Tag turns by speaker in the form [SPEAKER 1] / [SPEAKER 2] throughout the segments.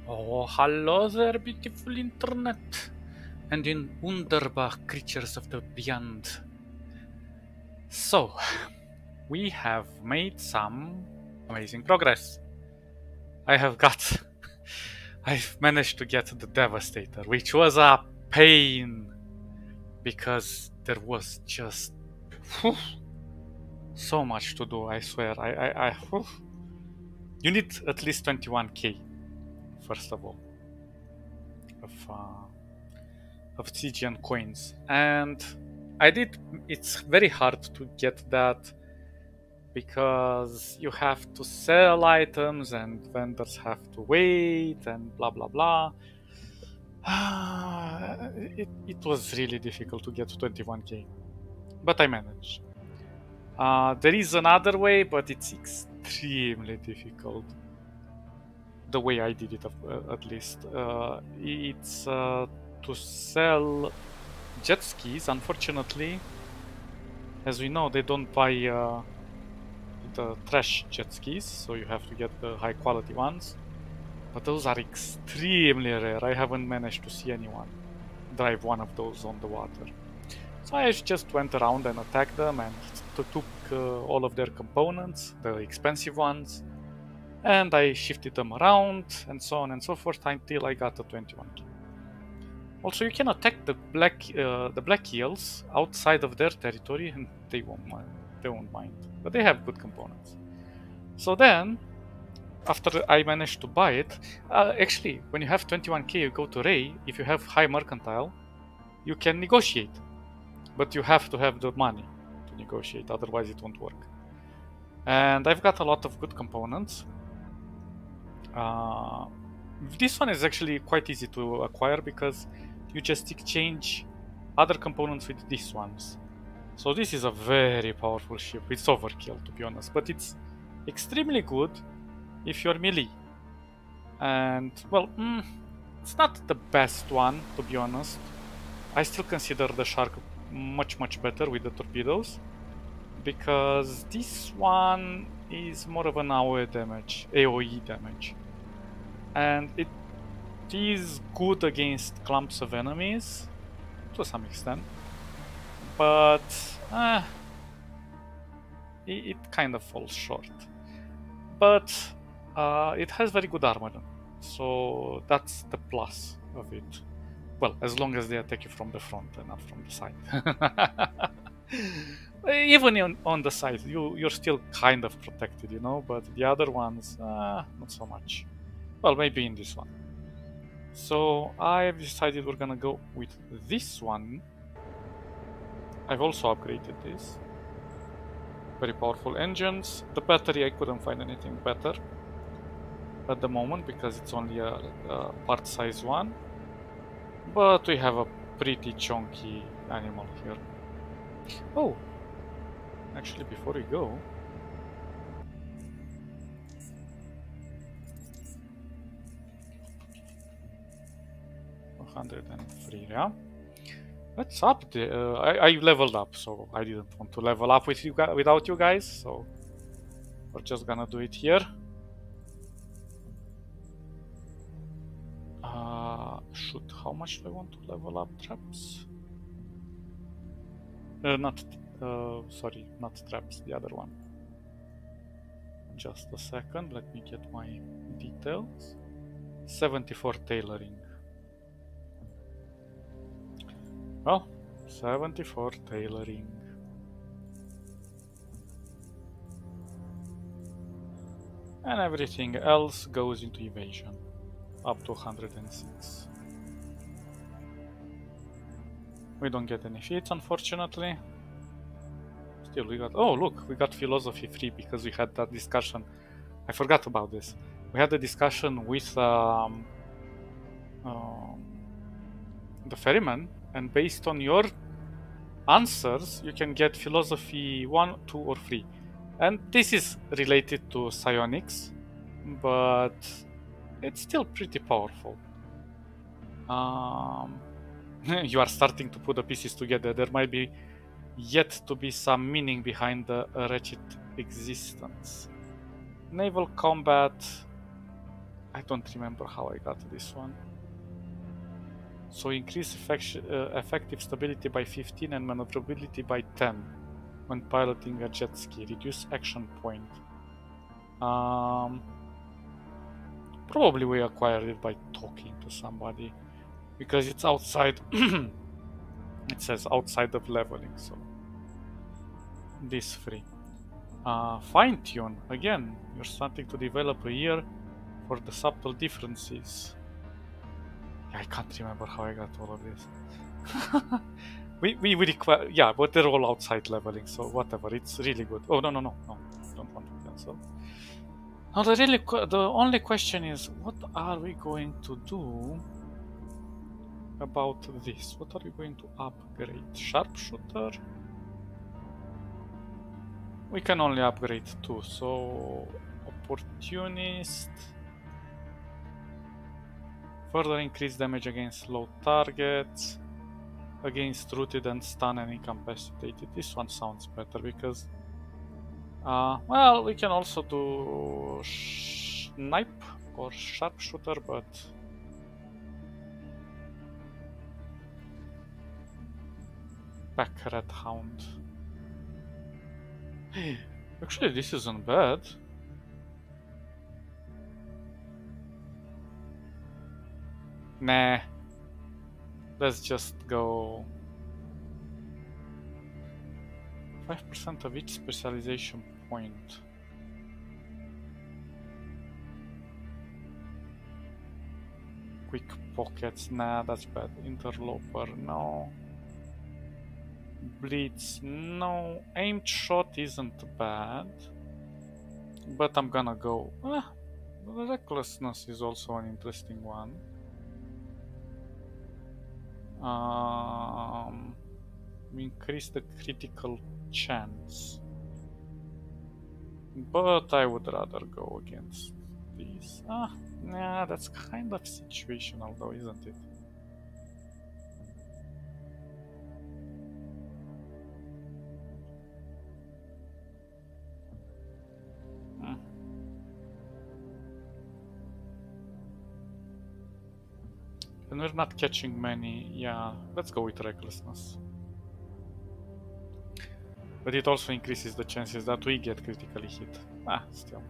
[SPEAKER 1] Oh, hello there, beautiful internet, and in wunderbar creatures of the beyond. So, we have made some amazing progress. I have got... I've managed to get the Devastator, which was a pain, because there was just... so much to do, I swear. You need at least 21k, first of all, of Stygian coins, and it's very hard to get that because you have to sell items and vendors have to wait and blah blah blah. It was really difficult to get 21k, but I managed. There is another way, but it's extremely difficult. The way I did it, at least. It's to sell jet skis. Unfortunately, as we know, they don't buy the trash jet skis, so you have to get the high quality ones. But those are extremely rare. I haven't managed to see anyone drive one of those on the water. So I just went around and attacked them and took all of their components, the expensive ones, and I shifted them around and so on and so forth until I got a 21k. Also, you can attack the black eels outside of their territory and they won't mind. But they have good components. So then, after I managed to buy it, actually, when you have 21k, you go to Ray. If you have high mercantile, you can negotiate. But you have to have the money to negotiate, otherwise it won't work. And I've got a lot of good components. This one is actually quite easy to acquire because you just exchange other components with these ones. So this is a very powerful ship. It's overkill, to be honest, but it's extremely good if you're melee. And, well, it's not the best one, to be honest. I still consider the Shark much better with the torpedoes, because this one is more of an AoE damage. And it is good against clumps of enemies, to some extent, but it kind of falls short. But it has very good armor, so that's the plus of it. Well, as long as they attack you from the front and not from the side. Even on the side, you're still kind of protected, you know, but the other ones, not so much. Well, maybe in this one. So I've decided we're gonna go with this one. I've also upgraded this. Very powerful engines. The battery, I couldn't find anything better at the moment because it's only a part size one. But we have a pretty chunky animal here. Oh, actually, before we go, $103, yeah. Let's up the. I leveled up, so I didn't want to level up with you without you guys. So we're just gonna do it here. Shoot, how much do I want to level up traps? Sorry, not traps, the other one. Just a second, let me get my details. 74 tailoring. Well, 74 tailoring. And everything else goes into evasion. Up to 106. We don't get any feats, unfortunately. Still, we got... Oh, look, we got philosophy free because we had that discussion. I forgot about this. We had a discussion with the ferryman, and based on your answers, you can get philosophy 1, 2, or 3. And this is related to psionics, but it's still pretty powerful. You are starting to put the pieces together. There might be yet to be some meaning behind the wretched existence. Naval combat. I don't remember how I got this one. So increase effective stability by 15 and maneuverability by 10 when piloting a jet ski. Reduce action point. Probably we acquired it by talking to somebody because it's outside. It says outside of leveling, so this free. Fine tune again. You're starting to develop a ear for the subtle differences. I can't remember how I got all of this. we require, yeah, but they're all outside leveling, so whatever. It's really good. Oh no, don't want to cancel. Now the only question is, what are we going to do about this? What are we going to upgrade? Sharpshooter? We can only upgrade 2, so opportunist. Further increase damage against low targets, against rooted and stun and incapacitated. This one sounds better because, well, we can also do snipe or sharpshooter, but back red hound. Hey, actually, this isn't bad. Nah. Let's just go 5% of each specialization point. Quick pockets, nah, that's bad. Interloper, no. Blitz, no. Aimed shot isn't bad. But I'm gonna go. Recklessness is also an interesting one. We increase the critical chance. But I would rather go against these. Nah, that's kind of situational though, isn't it? And we're not catching many, yeah, let's go with recklessness. But it also increases the chances that we get critically hit. Still.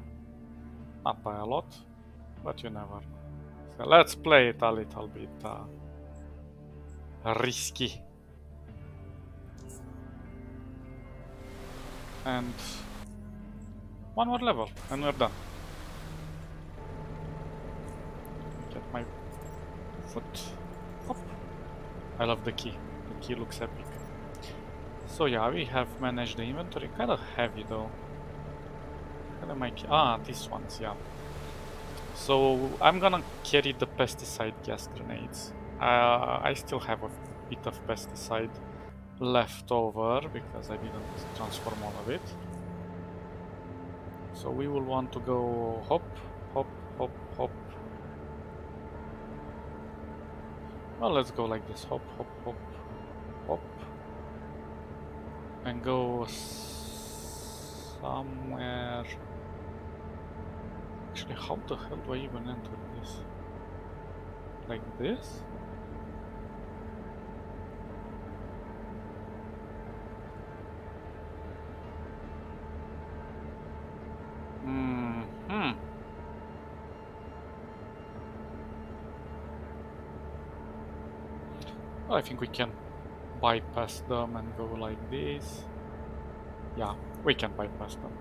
[SPEAKER 1] Not by a lot, but you never know. So let's play it a little bit risky. And one more level, and we're done. Get my foot up. I love the key. The key looks epic. So yeah, we have managed the inventory. Kind of heavy though. Kind of my key. These ones, yeah. So I'm gonna carry the pesticide gas grenades. I still have a bit of pesticide left over because I didn't transform all of it. So we will want to go hop, hop, hop, hop. Well, let's go like this. Hop, hop, hop, hop. And go somewhere. Actually, how the hell do I even enter this? Like this? Well, I think we can bypass them and go like this. Yeah, we can bypass them.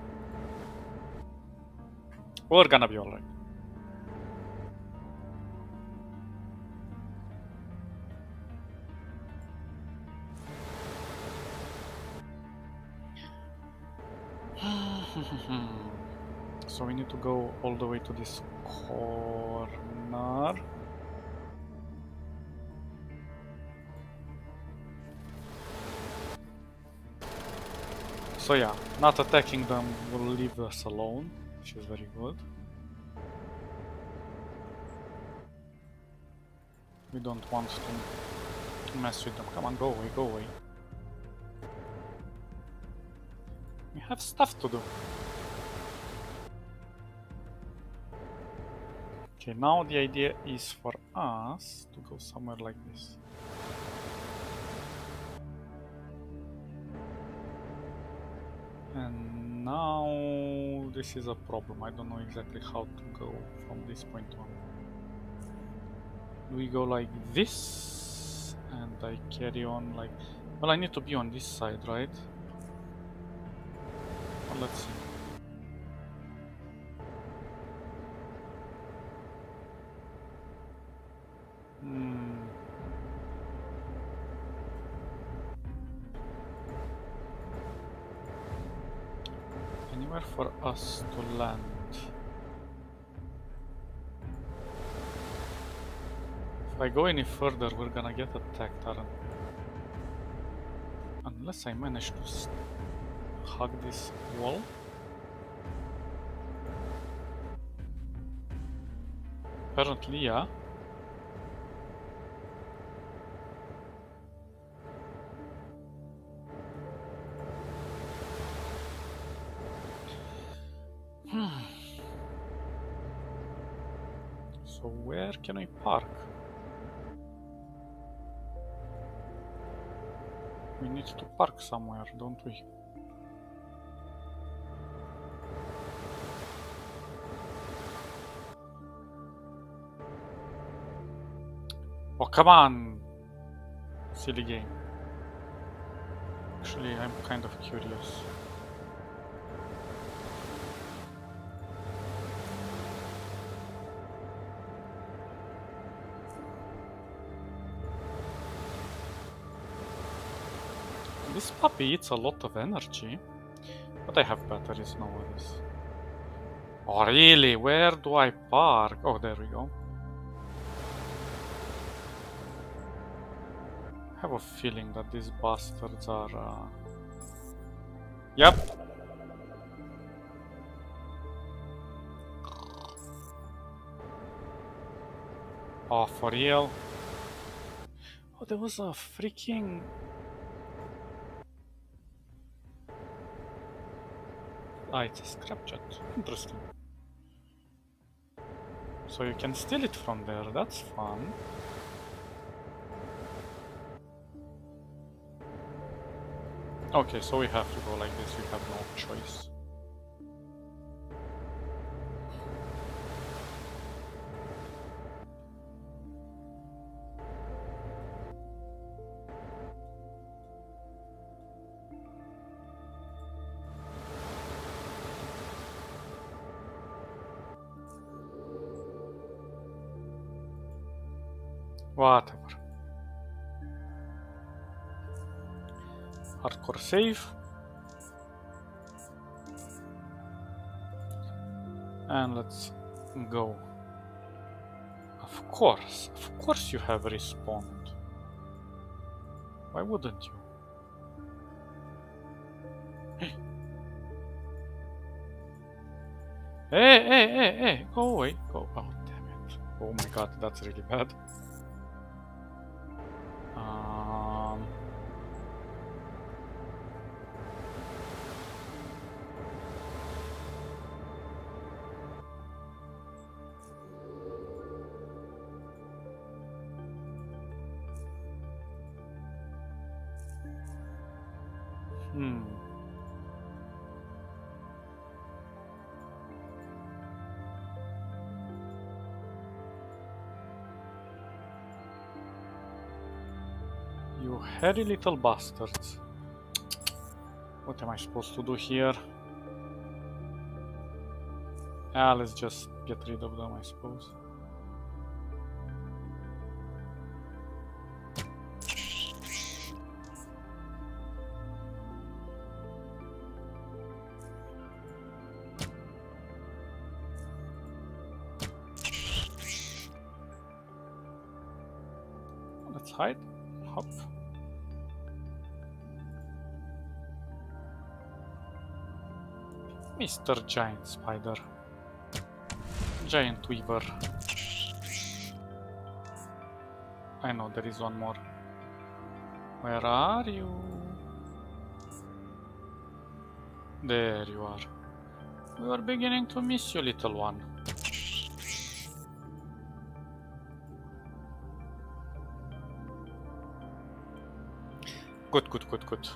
[SPEAKER 1] We're gonna be alright. So we need to go all the way to this corner. So yeah, not attacking them will leave us alone, which is very good. We don't want to mess with them. Come on, go away, go away. We have stuff to do. Okay, now the idea is for us to go somewhere like this. And now this is a problem. I don't know exactly how to go from this point on. Do we go like this? And I carry on like... Well, I need to be on this side, right? Well, let's see. Anywhere for us to land. If I go any further, we're gonna get attacked, aren't we? Unless I manage to hug this wall. Apparently, yeah. So where can we park? We need to park somewhere, don't we? Oh, come on! Silly game. Actually, I'm kind of curious. This puppy eats a lot of energy, but I have batteries, no worries. Oh really? Where do I park? Oh, there we go. I have a feeling that these bastards are... Yep! Oh, for real? Oh, there was a freaking... Ah, it's a scrapjet. Interesting. So you can steal it from there, that's fun. Okay, so we have to go like this, we have no choice. Whatever. Hardcore save. And let's go. Of course you have respawned. Why wouldn't you? Hey! Hey! Go away! Go! Oh, damn it! Oh my god, that's really bad. You hairy little bastards. What am I supposed to do here? Ah, let's just get rid of them, I suppose. Let's hide. Hop. Mr. Giant Spider. Giant Weaver. I know there is one more. Where are you? There you are. We were beginning to miss you, little one. Good, good, good, good.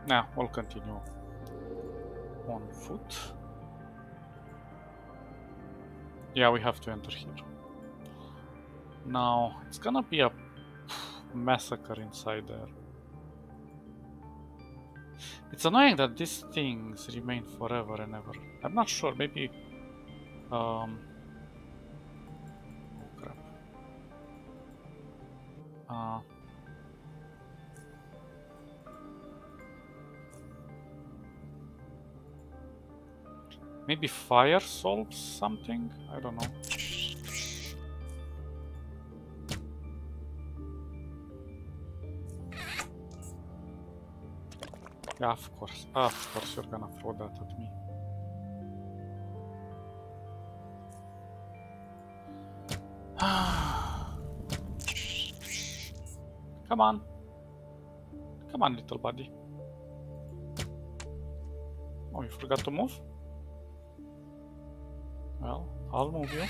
[SPEAKER 1] Now we'll continue on foot. Yeah, we have to enter here. Now it's gonna be a massacre inside there. It's annoying that these things remain forever and ever. I'm not sure, maybe... oh crap. Maybe fire solves something? I don't know. Yeah, of course. Of course you're gonna throw that at me. Come on. Come on, little buddy. Oh, you forgot to move? Well, I'll move you.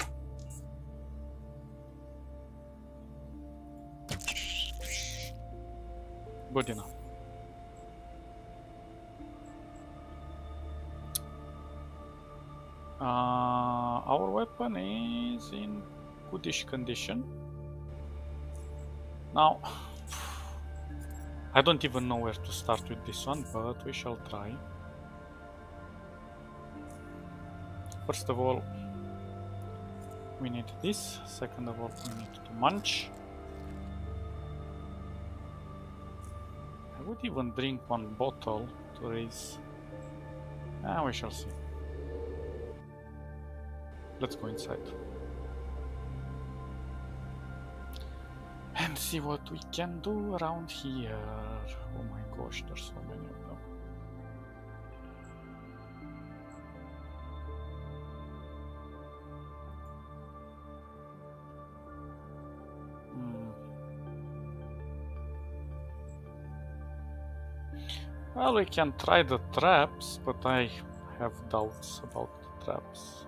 [SPEAKER 1] Good enough. Our weapon is in goodish condition. Now, I don't even know where to start with this one, but we shall try. First of all, we need this. Second of all, we need to munch. I would even drink one bottle to raise. We shall see. Let's go inside and see what we can do around here. Oh my gosh, there's so many of them. Well, we can try the traps, but I have doubts about the traps.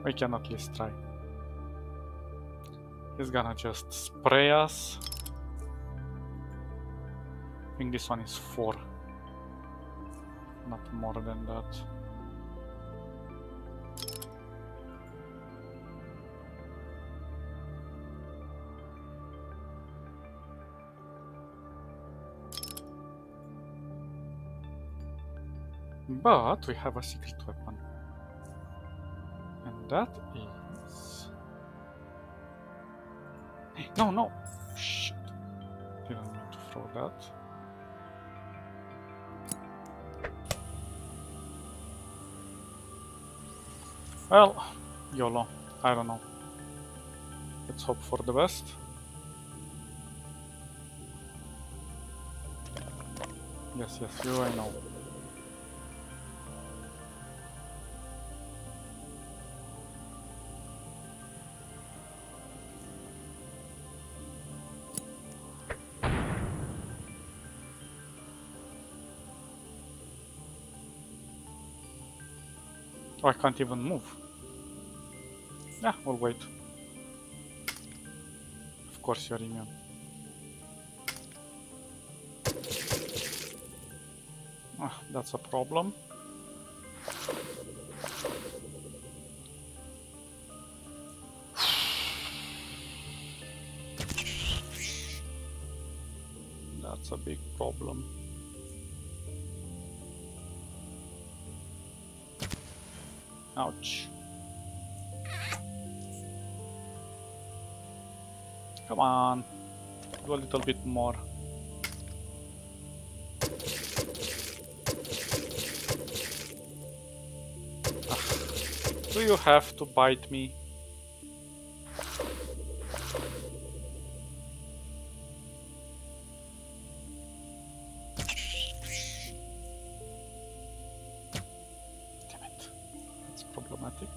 [SPEAKER 1] We can at least try. He's gonna just spray us. I think this one is 4. Not more than that. But we have a secret weapon. And that is... No, no! Shit. Didn't mean to throw that. Well, YOLO. I don't know. Let's hope for the best. Yes, yes, you I know. Oh, I can't even move. Yeah, we'll wait. Of course you're immune. That's a problem. That's a big problem. Ouch. Come on. Do a little bit more. Do you have to bite me? Damn it. It's problematic.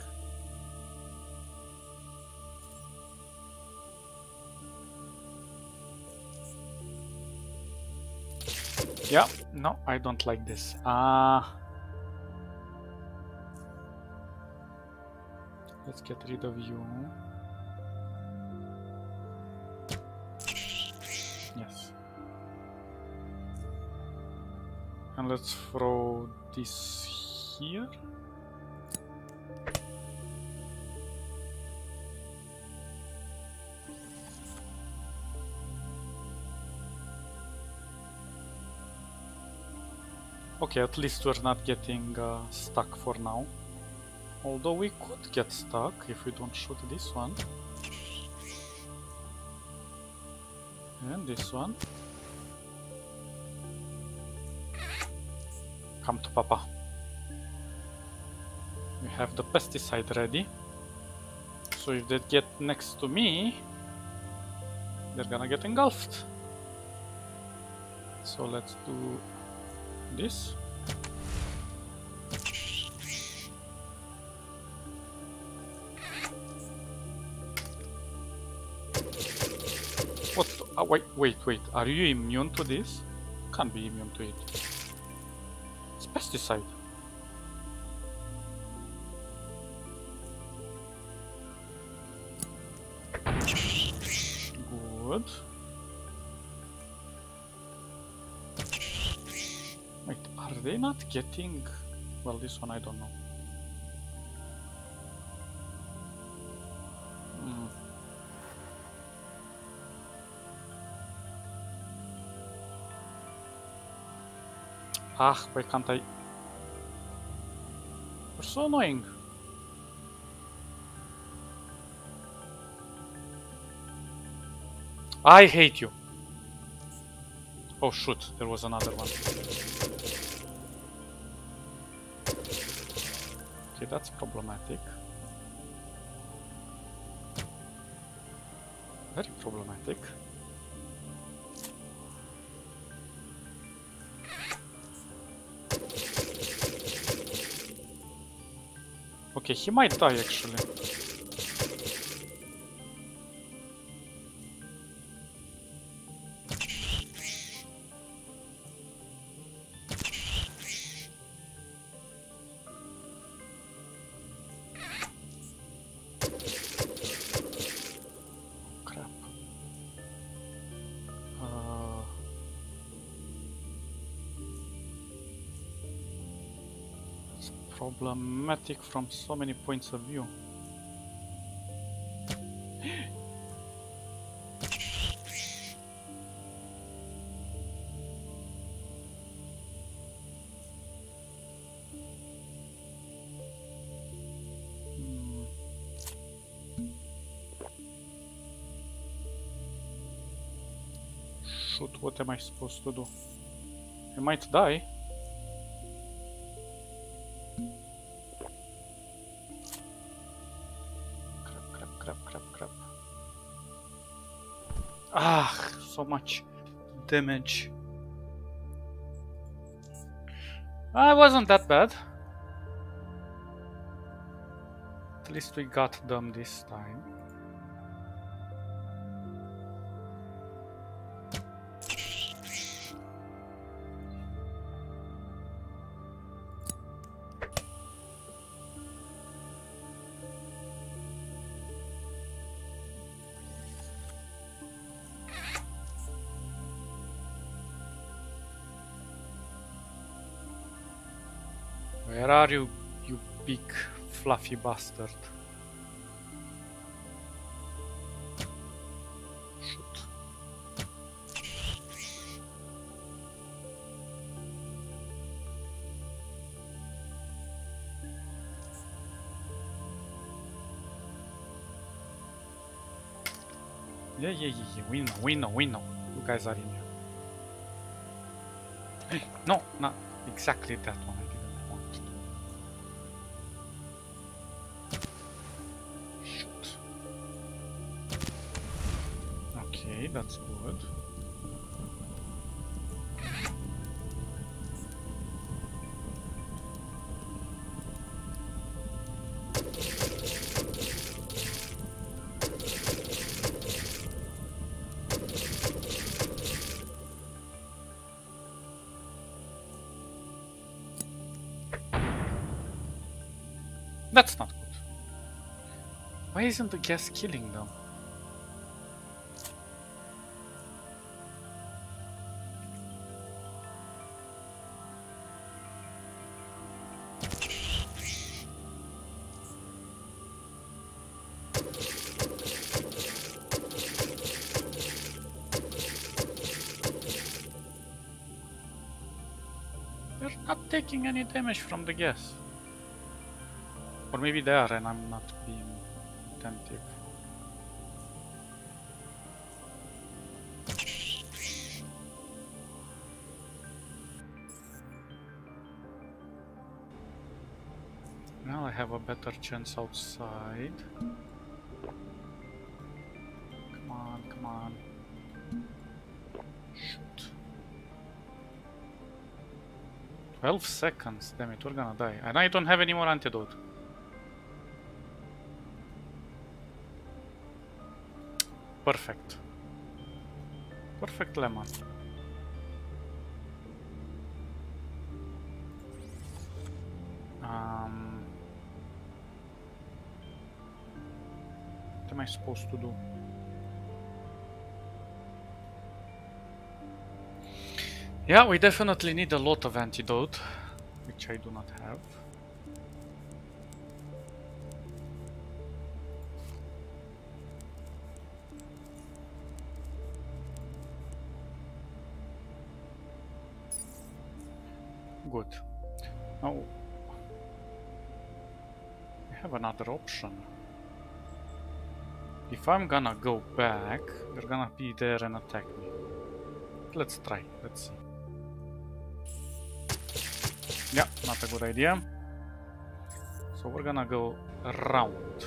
[SPEAKER 1] Yeah, no, I don't like this. Let's get rid of you. Yes. And let's throw this here. Okay, at least we're not getting stuck for now. Although we could get stuck if we don't shoot this one. And this one. Come to Papa. We have the pesticide ready. So if they get next to me, they're gonna get engulfed. So let's do this. What? Wait. Are you immune to this? Can't be immune to it. It's pesticide. Good. Wait, are they not getting... Well, this one I don't know. Why can't I? You're so annoying. I hate you. Oh shoot, there was another one. Okay, that's problematic. Very problematic. Okay, he might die actually. Crap. It's problematic from so many points of view. Shoot, what am I supposed to do? I might die. Crap. So much damage. It wasn't that bad. At least we got them this time. Where are you, you big fluffy bastard? Shoot. Yeah. We know. You guys are in here. Hey, no, not exactly that one. Okay, that's good. That's not good. Why isn't the gas killing them? They're not taking any damage from the gas. Or maybe they are and I'm not being attentive. Now I have a better chance outside. Come on, come on. Shoot. 12 seconds, damn it, we're gonna die. And I don't have any more antidote. Perfect. Perfect lemon. What am I supposed to do? Yeah, we definitely need a lot of antidote, which I do not have. Good. Now, I have another option. If I'm gonna go back, they're gonna be there and attack me. Let's try, let's see. Yeah, not a good idea. So we're gonna go around.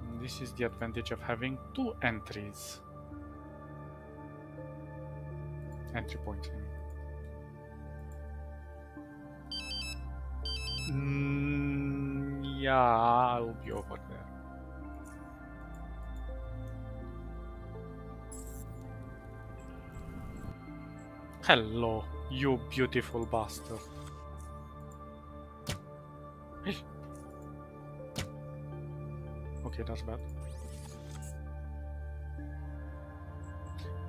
[SPEAKER 1] And this is the advantage of having two entries. Entry points, I mean. Yeah, I'll be over there. Hello, you beautiful bastard. Okay, that's bad.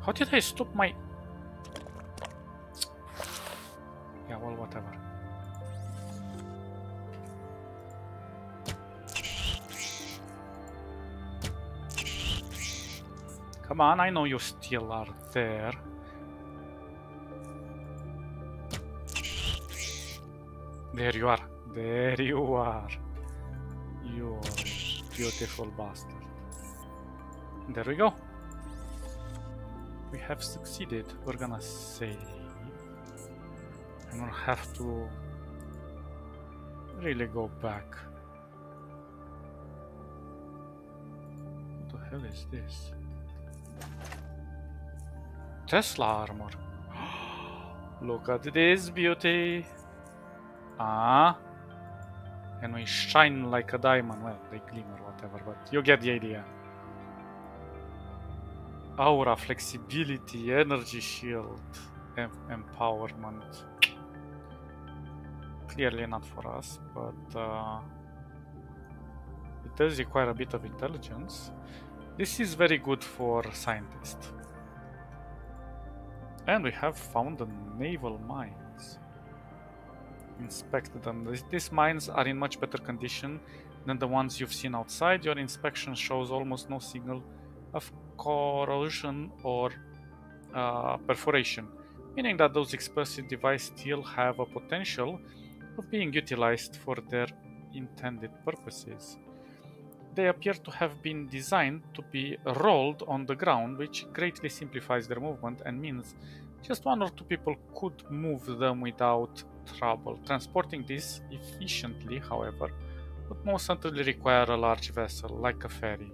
[SPEAKER 1] How did I stop my... Yeah, well, whatever. Come on, I know you still are there. There you are. There you are. You beautiful bastard. There we go. We have succeeded. We're gonna save. I'm gonna have to really go back. What the hell is this? Tesla armor. Look at this beauty. Ah. And we shine like a diamond. Well, they gleam or whatever, but you get the idea. Aura, flexibility, energy shield, empowerment. Clearly not for us, but it does require a bit of intelligence. This is very good for scientists. And we have found the naval mines. Inspect them. These mines are in much better condition than the ones you've seen outside. Your inspection shows almost no signal of corrosion or perforation, meaning that those explosive devices still have a potential of being utilized for their intended purposes. They appear to have been designed to be rolled on the ground, which greatly simplifies their movement and means just one or two people could move them without trouble. Transporting this efficiently, however, would most certainly require a large vessel, like a ferry.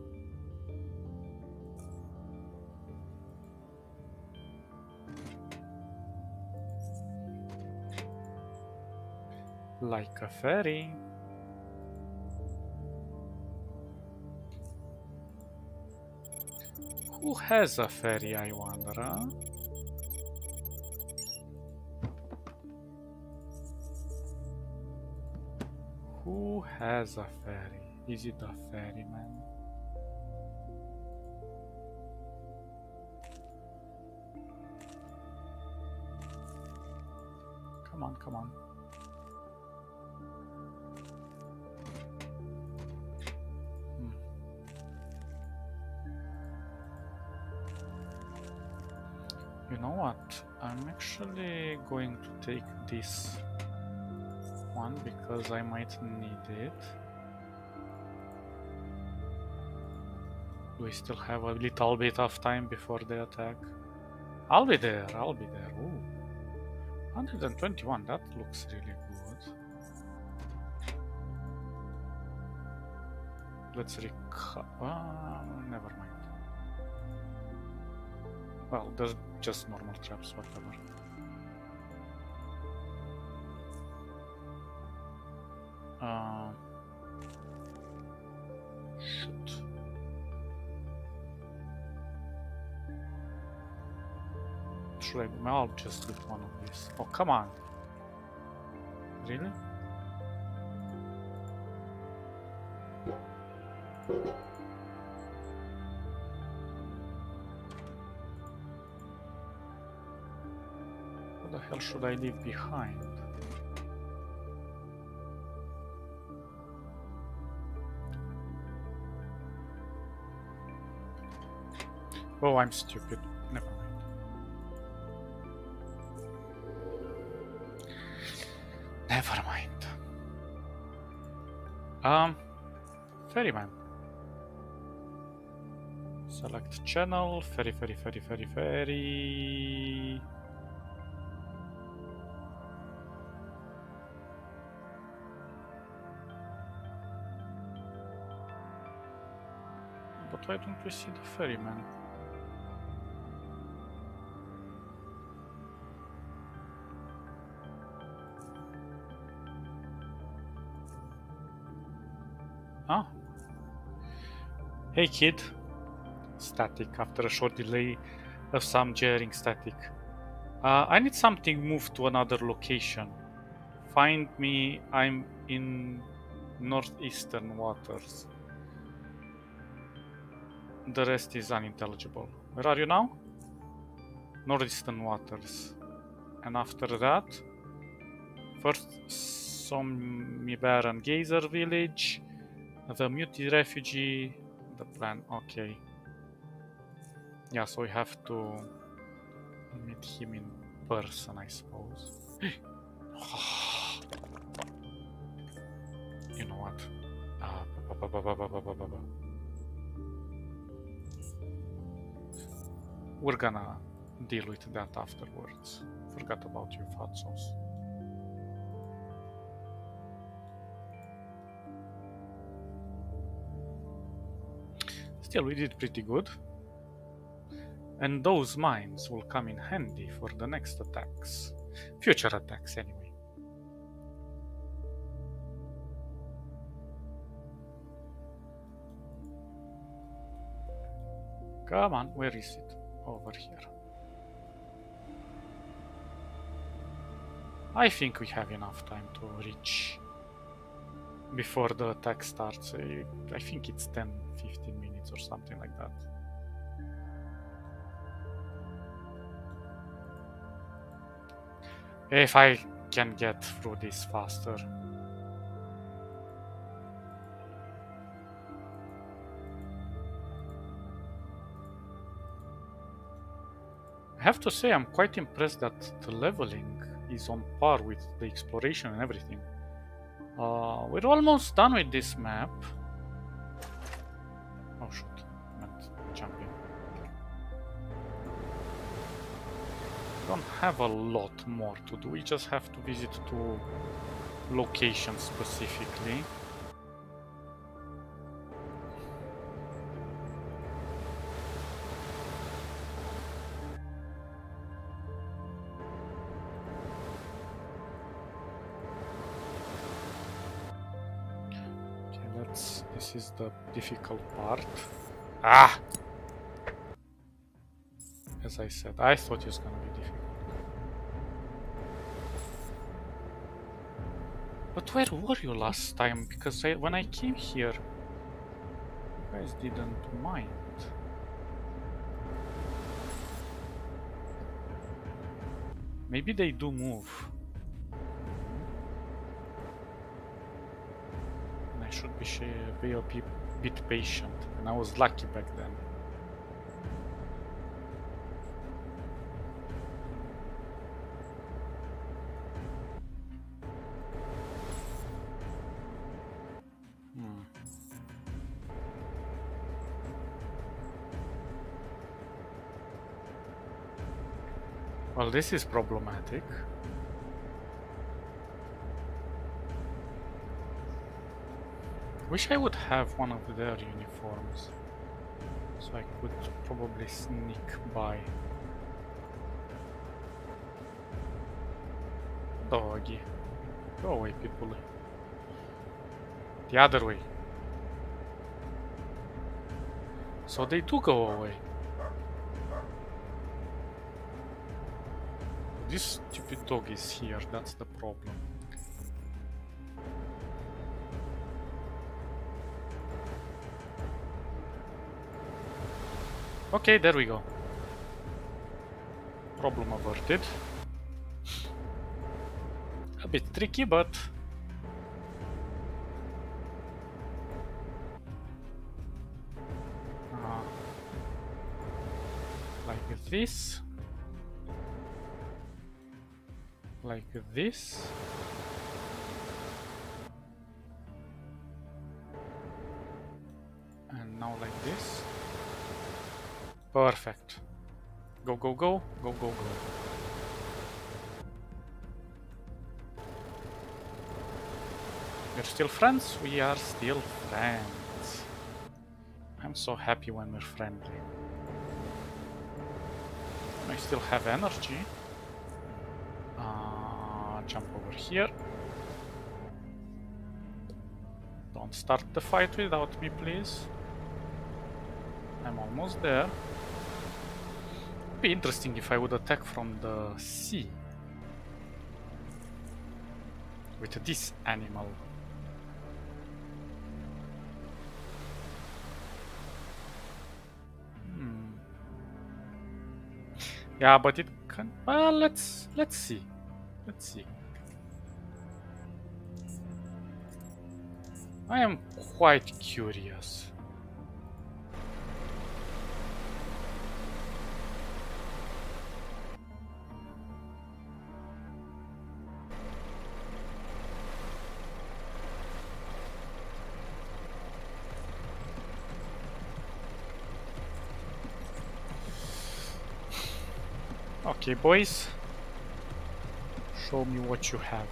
[SPEAKER 1] Like a ferry. Who has a ferry, I wonder, huh? Who has a ferry? Is it a ferryman? Come on, come on. You know what? I'm actually going to take this one because I might need it. Do we still have a little bit of time before they attack? I'll be there, I'll be there. Ooh. 121, that looks really good. Let's never mind. Well, there's just normal traps, whatever. Shoot. Should I? I'll just do one of these. Oh, come on. Really? What the hell should I leave behind? Oh, I'm stupid. Never mind. Never mind. Ferryman. Select channel. Ferry. But why don't we see the ferryman? Ah. Hey kid. Static after a short delay of some jarring static. I need something moved to another location. Find me. I'm in northeastern waters. The rest is unintelligible. Where are you now? Northeastern waters. And after that, first Sommi Baron Gazer village, the Muti refugee, the plan. Okay. Yeah, so we have to meet him in person, I suppose. You know what? We're gonna deal with that afterwards. Forgot about you, Fatsos. Still, we did pretty good. And those mines will come in handy for the next attacks. Future attacks, anyway. Come on, where is it? Over here. I think we have enough time to reach before the attack starts. I think it's 10-15 minutes or something like that. If I can get through this faster. I have to say I'm quite impressed that the leveling is on par with the exploration and everything. We're almost done with this map. Oh shoot, I meant jumping. We don't have a lot more to do, we just have to visit 2 locations specifically. This is the difficult part. Ah! As I said, I thought it was gonna be difficult. But where were you last time? Because when I came here, you guys didn't mind. Maybe they do move. And I should be a bit patient. And I was lucky back then. Well, this is problematic. Wish I would have one of their uniforms, so I could probably sneak by. Doggy. Go away, people. The other way. So they do go away. This stupid dog is here, that's the problem. Okay, there we go. Problem averted. A bit tricky, but... like this. Like this. And now like this. Perfect. Go, go, go, go, go, go. We're still friends? We are still friends. I'm so happy when we're friendly. I still have energy. Jump over here. Don't start the fight without me, please. I'm almost there. It'd be interesting if I would attack from the sea with this animal. Yeah, but it can. Well, let's see. Let's see. I am quite curious. Okay, boys. Show me what you have.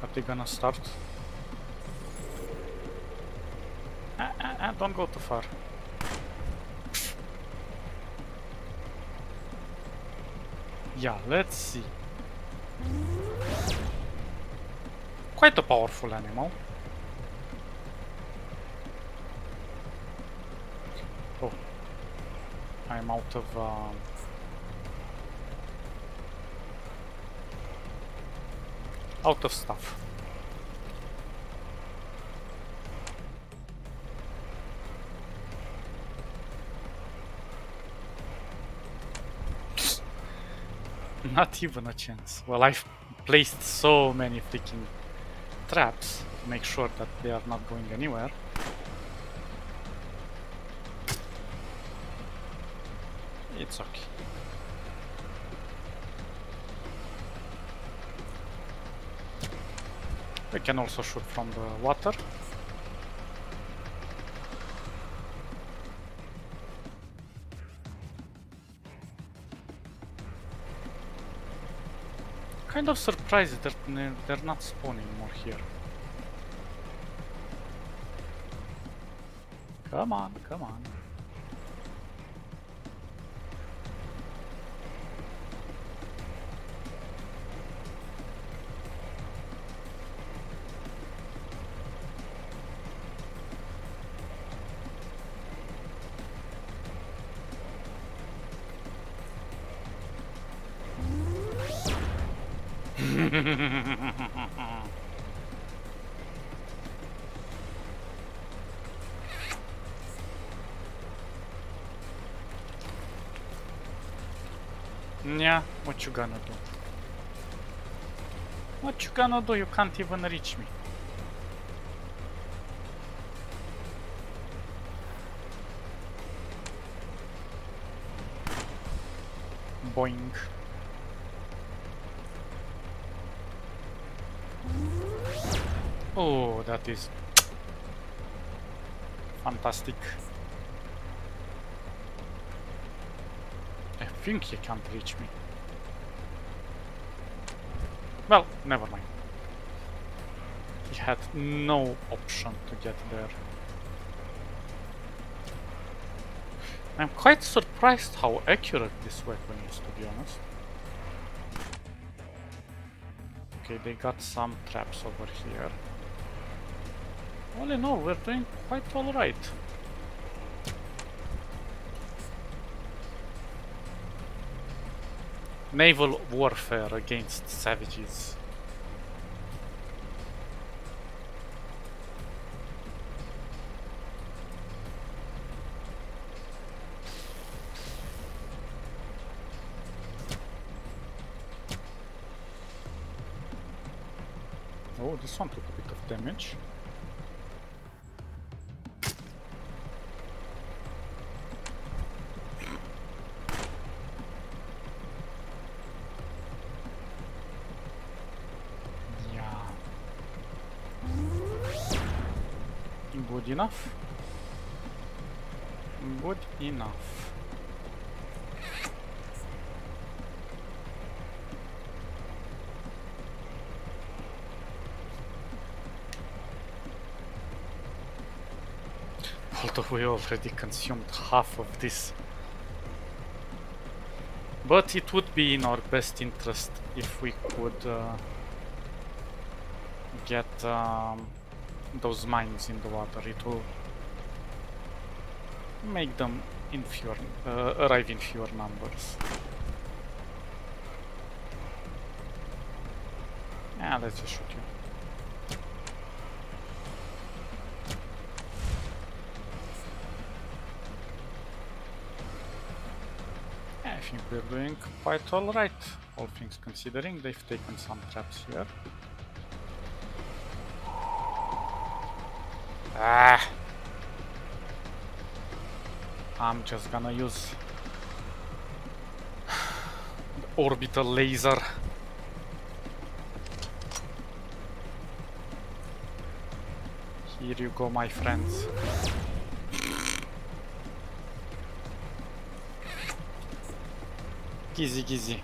[SPEAKER 1] Are they gonna start? Don't go too far. Yeah, let's see. Quite a powerful animal. Oh, I'm out of stuff. Not even a chance. Well, I've placed so many freaking traps to make sure that they are not going anywhere. It's okay. We can also shoot from the water. Kind of surprised that they're not spawning more here. Come on, come on.
[SPEAKER 2] Yeah, what you gonna do? What you gonna do? You can't even reach me. Boing. Oh, that is fantastic. I think he can't reach me. Well, never mind. He had no option to get there. I'm quite surprised how accurate this weapon is, to be honest. Okay, they got some traps over here. All in all, we're doing quite alright. Naval warfare against savages. Oh, this one took a bit of damage. Good enough. Good enough. Although we already consumed half of this. But it would be in our best interest if we could get those mines in the water. It will make them in fewer, arrive in fewer numbers. Yeah, let's just shoot you. Yeah, I think we're doing quite alright, all things considering. They've taken some traps here. Ah! I'm just gonna use the orbital laser. Here you go, my friends. Easy, easy.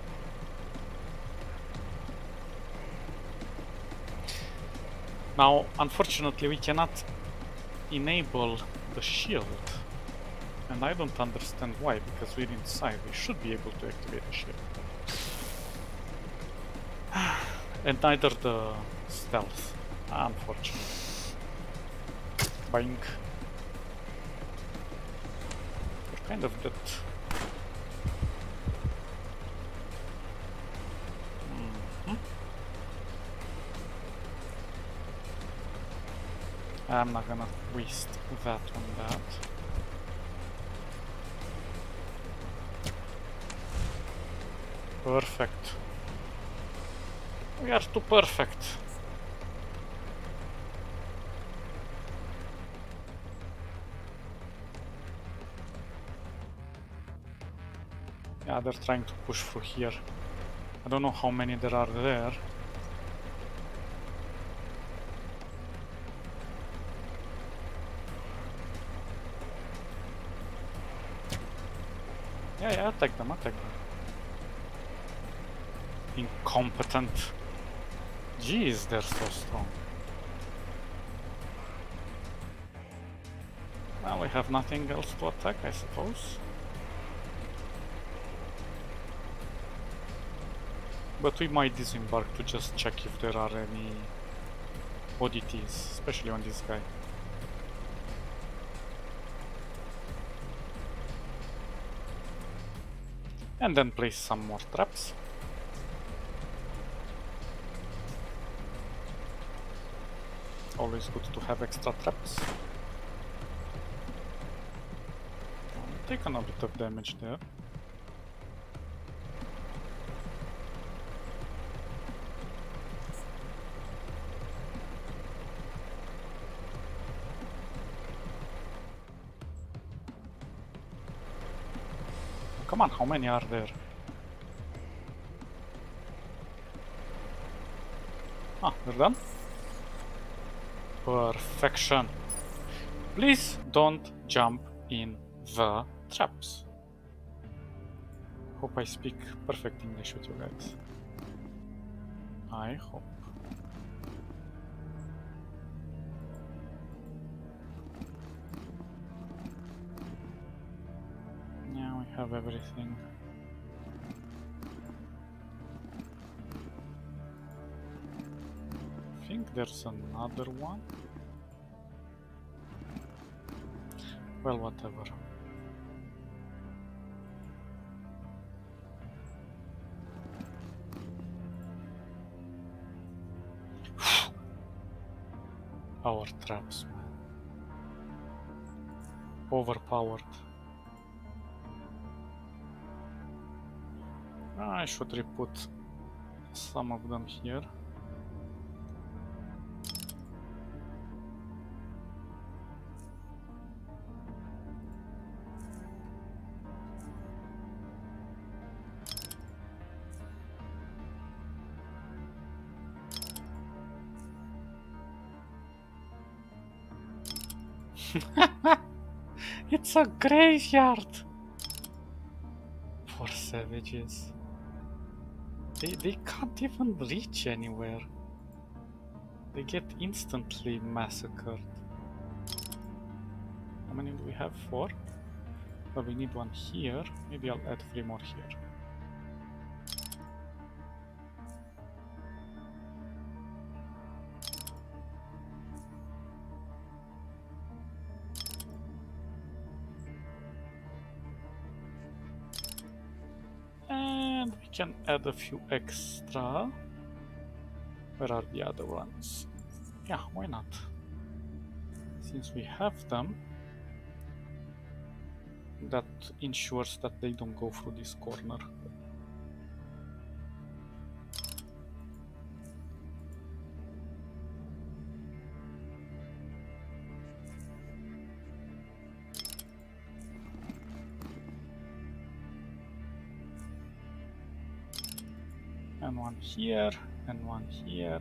[SPEAKER 2] Now, unfortunately, we cannot enable the shield, and I don't understand why, because we're inside. We should be able to activate the shield. And neither the stealth, unfortunately. Boing. We're kind of dead. I'm not gonna waste that on that. Perfect. We are too perfect. Yeah, they're trying to push through here. I don't know how many there are there. Yeah, attack them, attack them. Incompetent. Jeez, they're so strong. Well, we have nothing else to attack, I suppose. But we might disembark to just check if there are any oddities, especially on this guy. And then place some more traps.
[SPEAKER 1] always good to have extra traps. Taken a bit of damage there. Come on, how many are there? Ah, we're done. Perfection. Please don't jump in the traps. Hope I speak perfect English with you guys. I hope. Now we have everything. I think there's another one. Well, whatever. Our traps, man. Overpowered. I should re-put some of them here. It's a graveyard! Poor savages. They can't even reach anywhere. They get instantly massacred. How many do we have? 4? But we need one here. Maybe I'll add 3 more here. And we can add a few extra. Where are the other ones? Yeah, why not? Since we have them, that ensures that they don't go through this corner. And one here, and one here.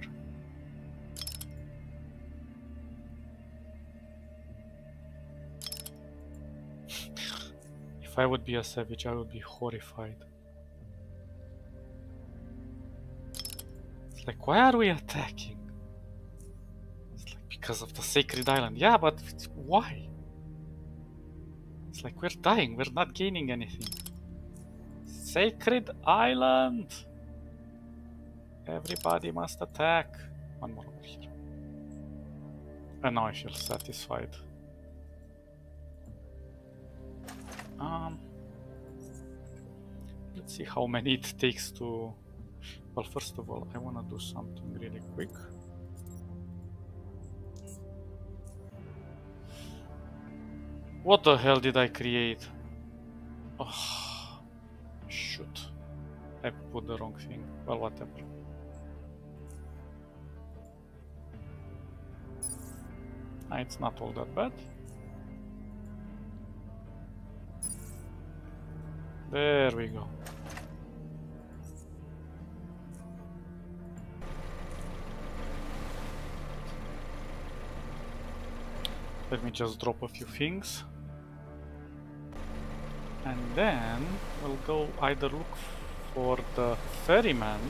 [SPEAKER 1] If I would be a savage, I would be horrified. It's like, why are we attacking? It's like, because of the sacred island. Yeah, but why? It's like, we're dying, we're not gaining anything. Sacred island! Everybody must attack. One more over here. And now I feel satisfied. Let's see how many it takes to... Well, first of all, I want to do something really quick. What the hell did I create? Oh, shoot. I put the wrong thing. Well, whatever. It's not all that bad. There we go. Let me just drop a few things. And then we'll go either look for the ferryman.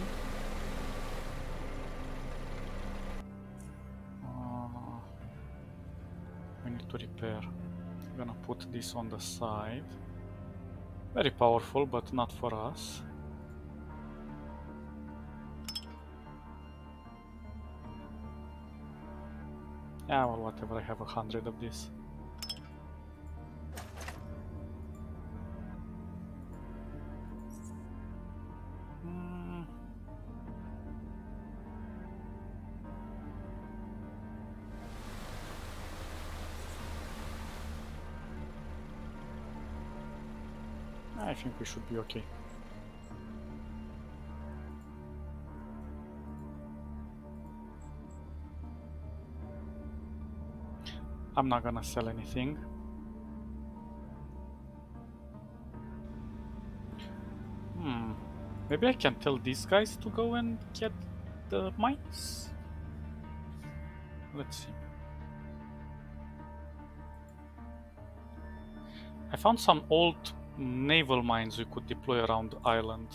[SPEAKER 1] We need to repair. I'm gonna put this on the side. Very powerful, but not for us. Yeah, well, whatever, I have 100 of this. I think we should be okay. I'm not gonna sell anything. Maybe I can tell these guys to go and get the mines? Let's see. I found some old naval mines we could deploy around the island.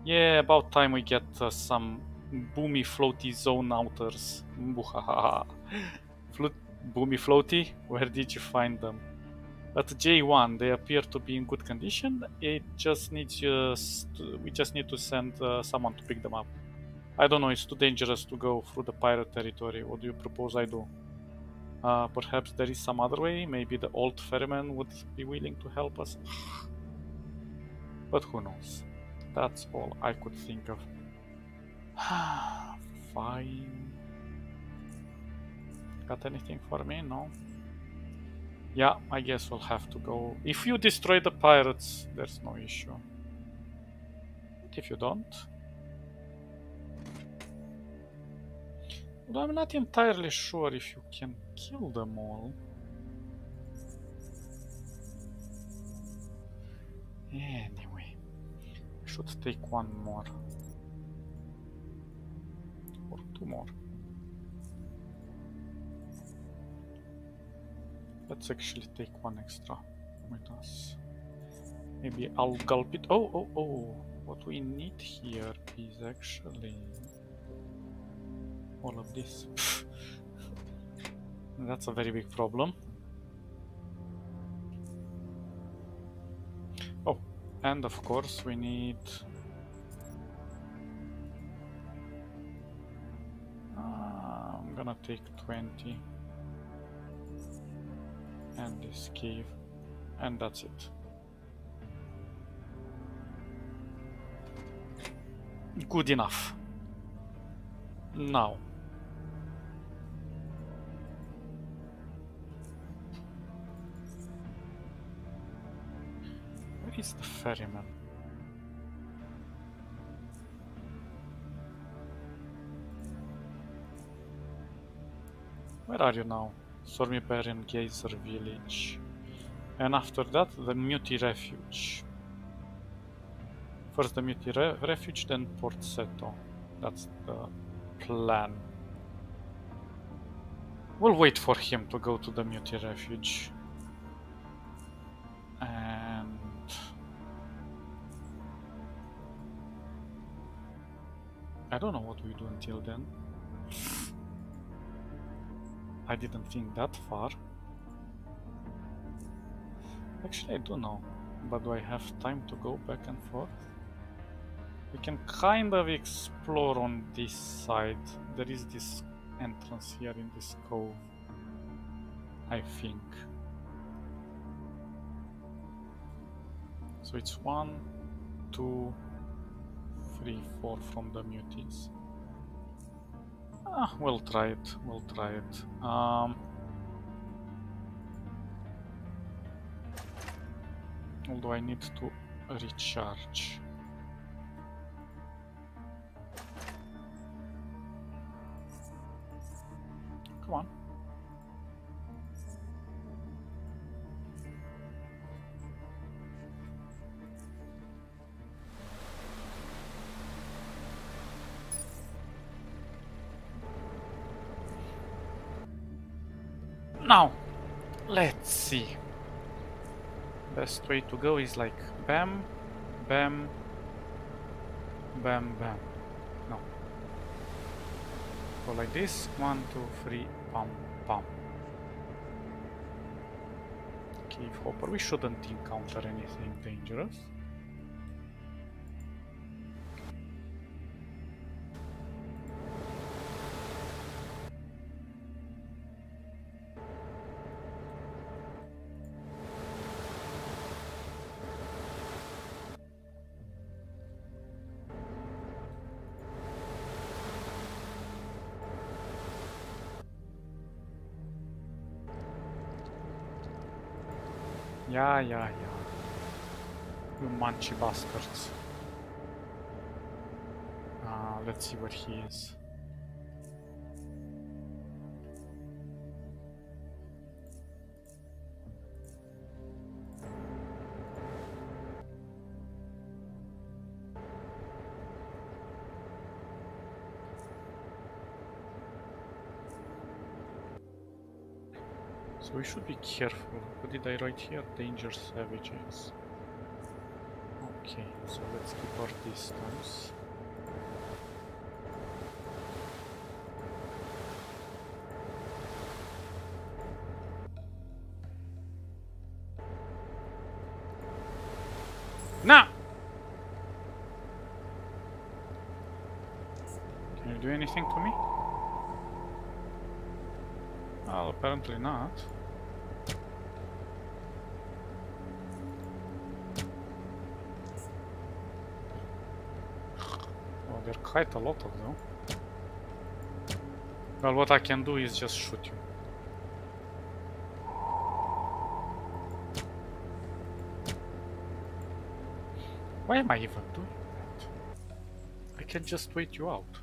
[SPEAKER 1] Yeah, about time we get some boomy floaty zone outers. Boomy floaty? Where did you find them? At J1, they appear to be in good condition. It just needs we just need to send someone to pick them up. I don't know, it's too dangerous to go through the pirate territory. What do you propose I do? Perhaps there is some other way. Maybe the old ferryman would be willing to help us. But who knows? That's all I could think of. Fine. Got anything for me? No? Yeah, I guess we'll have to go. If you destroy the pirates, there's no issue. But if you don't... Although I'm not entirely sure if you can kill them all. Anyway, I should take one more. Or two more. Let's actually take one extra with us. Maybe I'll gulp it. Oh. What we need here is actually all of this. That's a very big problem. Oh, and of course we need... I'm gonna take 20. And this cave, and that's it. Good enough. Now, where is the ferryman? Where are you now? Stormy Barren Geyser Village. And after that, the Muti Refuge. First the Muti Refuge, then Port Seto. That's the plan. We'll wait for him to go to the Muti Refuge. And... I don't know what we do until then. I didn't think that far. Actually, I do know. But do I have time to go back and forth? We can kind of explore on this side. There is this entrance here in this cove, I think. So it's 1, 2, 3, 4 from the muties. We'll try it. We'll try it. Although I need to recharge. Come on. Now, let's see. Best way to go is like bam, bam, bam, bam. No. Go like this. 1, 2, 3, pam, pam. Cave hopper. We shouldn't encounter anything dangerous. Yeah. You munchy bastards. Let's see where he is. So we should be careful. What did I write here? Danger savages. Okay, so let's keep our distance. Nah! Can you do anything to me? Well, apparently not. Oh, there are quite a lot of them. Well, what I can do is just shoot you. Why am I even doing that? I can just wait you out.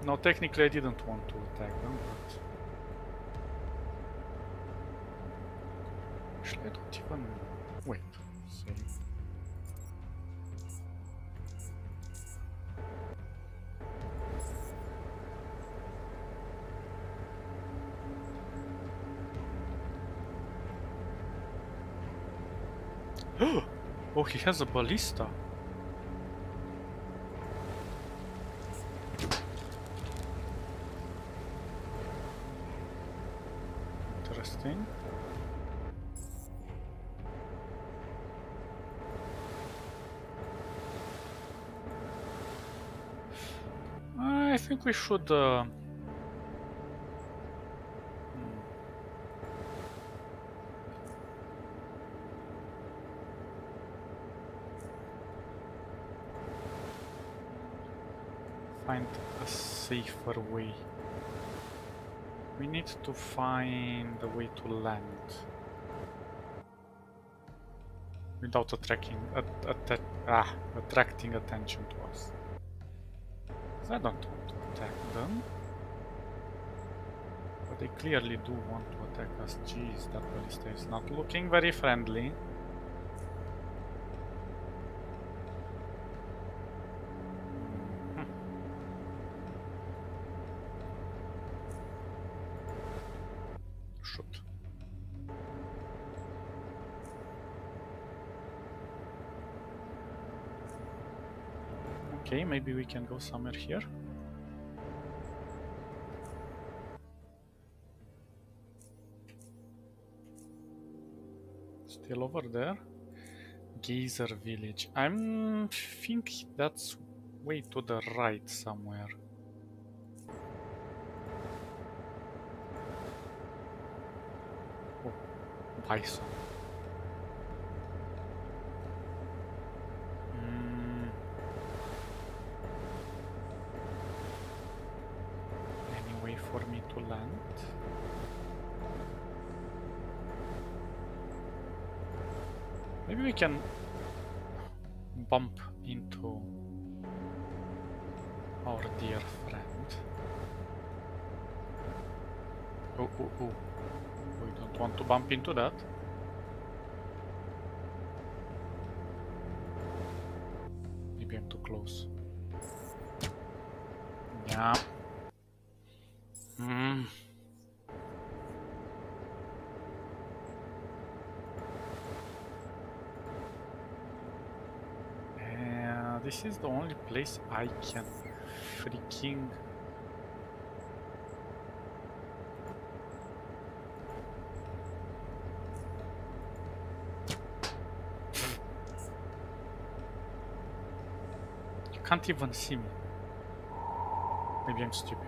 [SPEAKER 1] No, technically I didn't want to attack them, but... Actually, I don't even... Wait, save. Oh, he has a ballista. Interesting. I think we should find a safer way. We need to find a way to land without attracting attention to us. 'Cause I don't want to attack them, but they clearly do want to attack us. Jeez, that ballista is not looking very friendly. Shoot. Okay, maybe we can go somewhere here. Still over there. Gazer village. I'm think that's way to the right somewhere. Oh, bison. Any way for me to land? Maybe we can bump into our dear friend. Oh. We don't want to bump into that. Maybe I'm too close. Yeah. This is the only place I can freaking... You can't even see me. Maybe I'm stupid.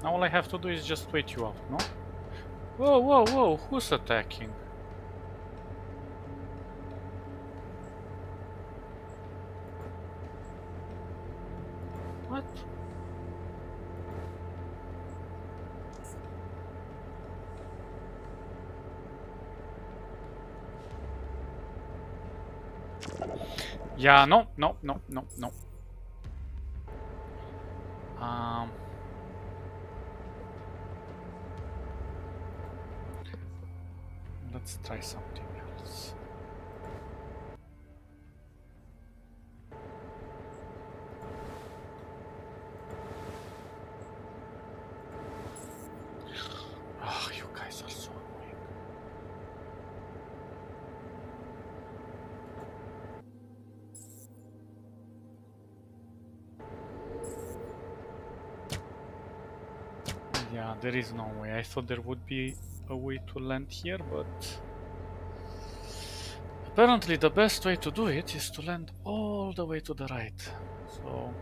[SPEAKER 1] Now all I have to do is just wait you out, no? Whoa, who's attacking? What? Yeah, no. Let's try something else. Oh, you guys are so annoying. Yeah, there is no way. I thought there would be a way to land here, but apparently the best way to do it is to land all the way to the right. So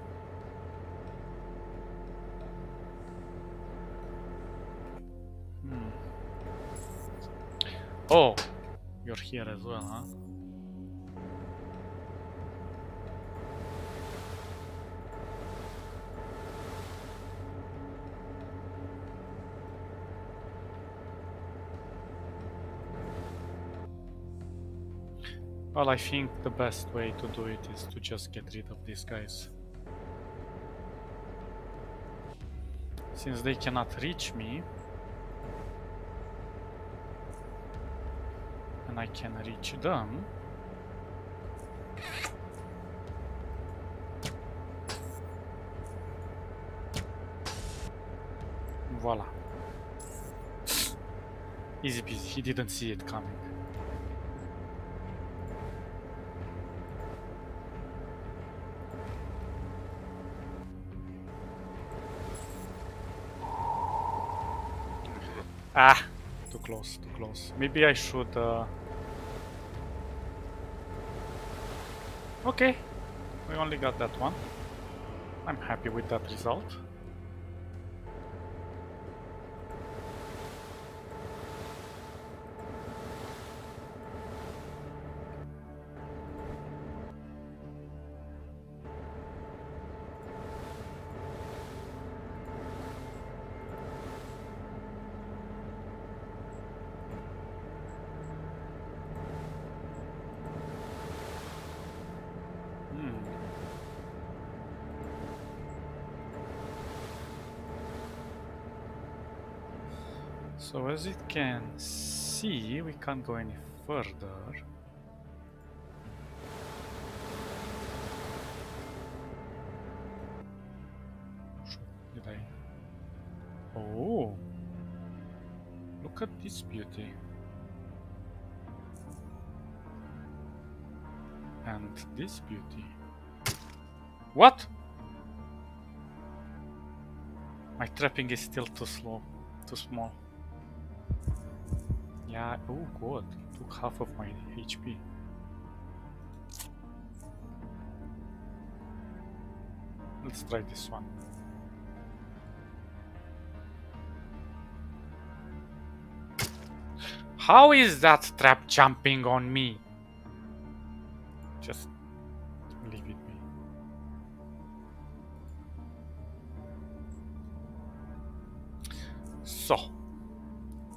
[SPEAKER 1] oh, you're here as well, huh? Well, I think the best way to do it is to just get rid of these guys. Since they cannot reach me, and I can reach them, voila. Easy peasy, he didn't see it coming. Ah, too close, too close. Maybe I should... Okay, we only got that one. I'm happy with that result. So as you can see, we can't go any further. Did I? Oh, look at this beauty. And this beauty. What? My trapping is still too slow, too small. Yeah, oh god, it took half of my HP. Let's try this one. How is that trap jumping on me? Just leave it be. So,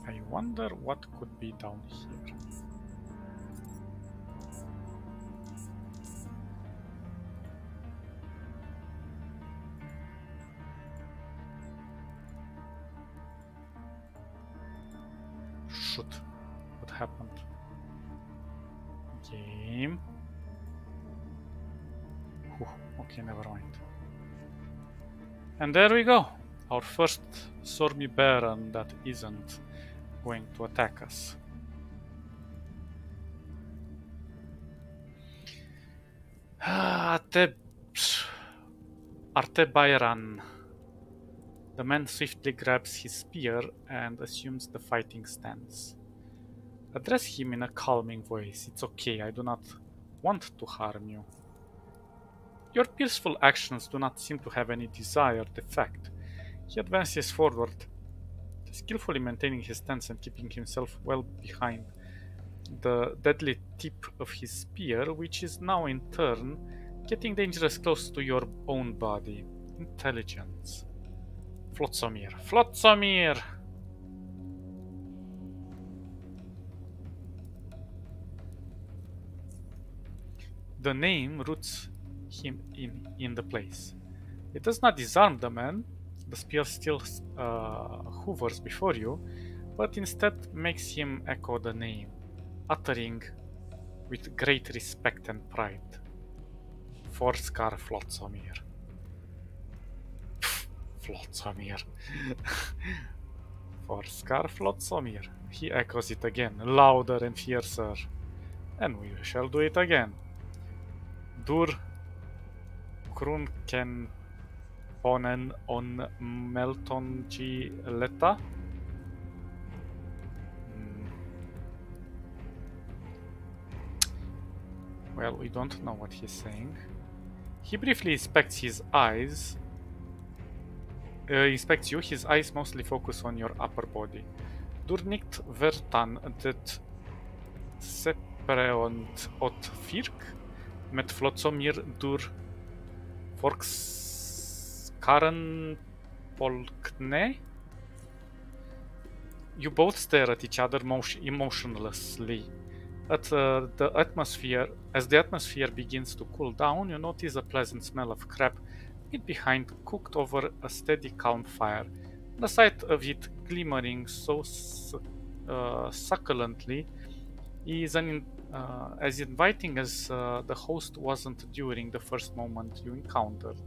[SPEAKER 1] I wonder what could be down here. Shoot. What happened? Game. Whew. Okay, never mind. And there we go. Our first Sormy Baron that isn't going to attack us. Arte Bayran. The man swiftly grabs his spear and assumes the fighting stance. Address him in a calming voice. It's okay, I do not want to harm you. Your peaceful actions do not seem to have any desired effect. He advances forward, skillfully maintaining his stance and keeping himself well behind the deadly tip of his spear, which is now in turn getting dangerous close to your own body. Intelligence. Flotsomir. Flotsomir! The name roots him in the place. It does not disarm the man, the spear still hovers before you, but instead makes him echo the name, uttering with great respect and pride. Forskar Flotsomir. Flotsomir. Forskar Flotsomir. He echoes it again, louder and fiercer. And we shall do it again. Dur Krunken Ponen on Meltonji Letta. Well, we don't know what he's saying. He briefly inspects his eyes. Inspects you. His eyes mostly focus on your upper body. Dur nicht vertan det sepreont ot firk met Flotsomir dur Forskaren Polkne. You both stare at each other emotionlessly. As the atmosphere begins to cool down, you notice a pleasant smell of crab hid behind cooked over a steady campfire. The sight of it glimmering so succulently is as inviting as the host wasn't during the first moment you encountered.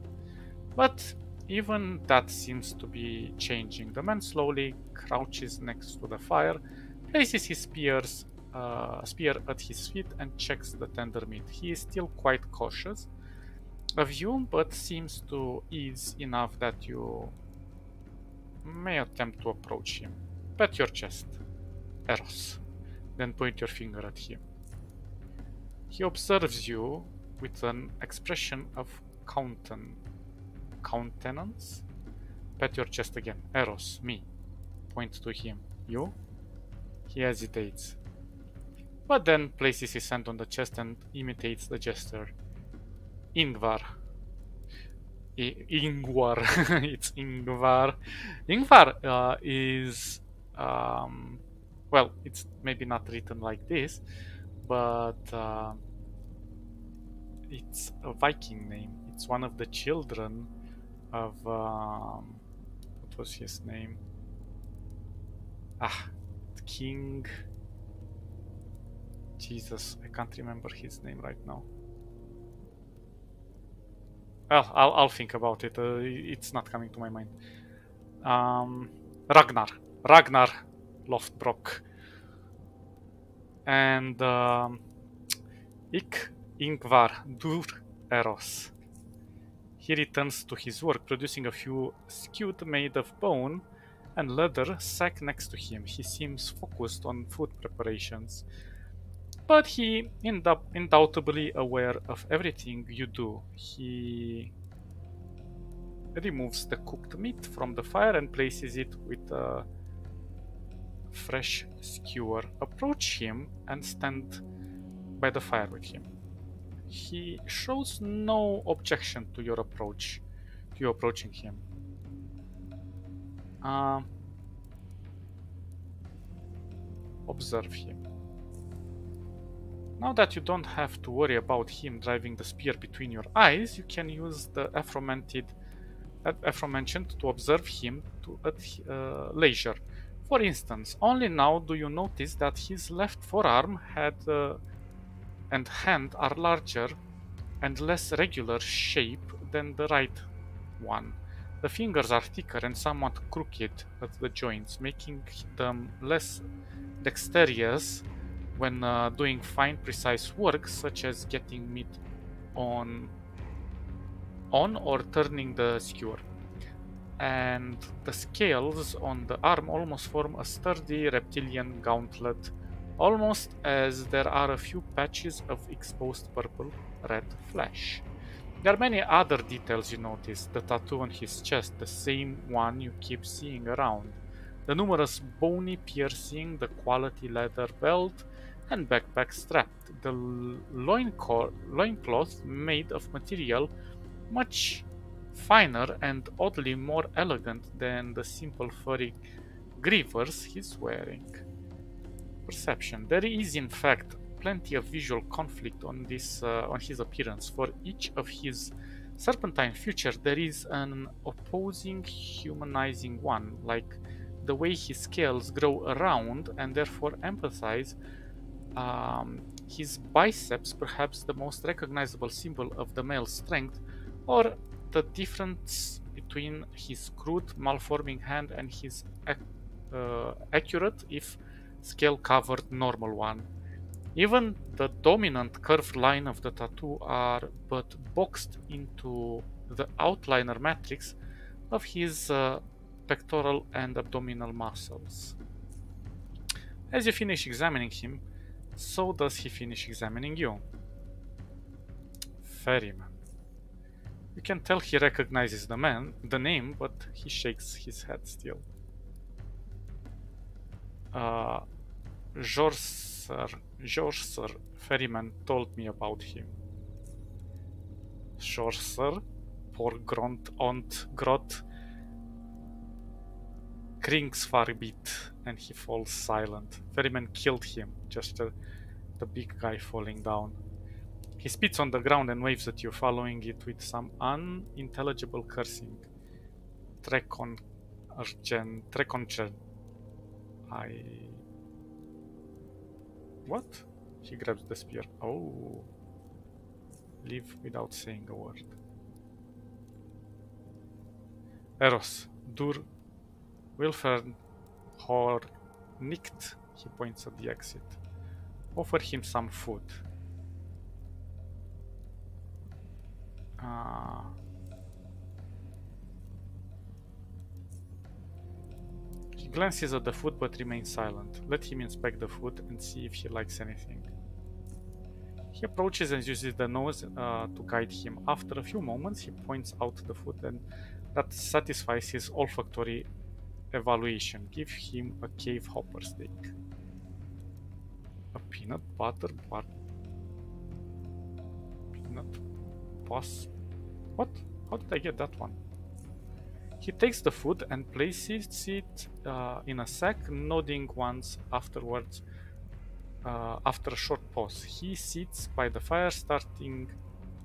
[SPEAKER 1] But even that seems to be changing. The man slowly crouches next to the fire, places his spear at his feet and checks the tender meat. He is still quite cautious of you, but seems to ease enough that you may attempt to approach him. Pat your chest, Eros, then point your finger at him. He observes you with an expression of countenance. Pat your chest again, Eros, me. Point to him. You? He hesitates, but then places his hand on the chest and imitates the gesture. Ingvar. Ingvar. It's Ingvar. Ingvar is... well, it's maybe not written like this, but it's a Viking name. It's one of the children of... what was his name? King... Jesus, I can't remember his name right now. Well, I'll think about it. It's not coming to my mind. Ragnar Lothbrok. And Ingvar Dur Eros. He returns to his work, producing a few skewed made of bone and leather sack next to him. He seems focused on food preparations, but he undoubtedly aware of everything you do. He removes the cooked meat from the fire and places it with a fresh skewer. Approach him and stand by the fire with him. He shows no objection to your approach, to you approaching him. Observe him. Now that you don't have to worry about him driving the spear between your eyes, you can use the aforementioned to observe him at leisure. For instance, only now do you notice that his left forearm and hand are larger and less regular shape than the right one. The fingers are thicker and somewhat crooked at the joints, making them less dexterous when doing fine, precise work, such as getting meat on or turning the skewer. And the scales on the arm almost form a sturdy reptilian gauntlet, almost as there are a few patches of exposed purple-red flesh. There are many other details you notice: the tattoo on his chest, the same one you keep seeing around, the numerous bony piercing, the quality leather belt and backpack strapped, the loincloth made of material much finer and oddly more elegant than the simple furry grievers he's wearing. Perception. There is in fact plenty of visual conflict on his appearance. For each of his serpentine features there is an opposing humanizing one, like the way his scales grow around and therefore emphasize his biceps, perhaps the most recognizable symbol of the male strength, or the difference between his crude, malforming hand and his accurate, if scale-covered, normal one. Even the dominant curved line of the tattoo are but boxed into the outliner matrix of his pectoral and abdominal muscles. As you finish examining him, so does he finish examining you. Ferryman. You can tell he recognizes the name, but he shakes his head still. George Sir, Ferryman told me about him. George Sir, poor Gront ont Grot Kringsfarbit, and he falls silent. Ferryman killed him, just the big guy falling down. He spits on the ground and waves at you, following it with some unintelligible cursing. Treconchen. What? He grabs the spear. Oh. Leave without saying a word. Eros. Dur. Wilfern. Hor. Nicht. He points at the exit. Offer him some food. He glances at the food but remains silent. Let him inspect the food and see if he likes anything. He approaches and uses the nose to guide him. After a few moments, he points out the food and that satisfies his olfactory evaluation. Give him a cave hopper steak. A peanut butter bar. Peanut bus. What? How did I get that one? He takes the food and places it in a sack, nodding once afterwards. After a short pause, he sits by the fire,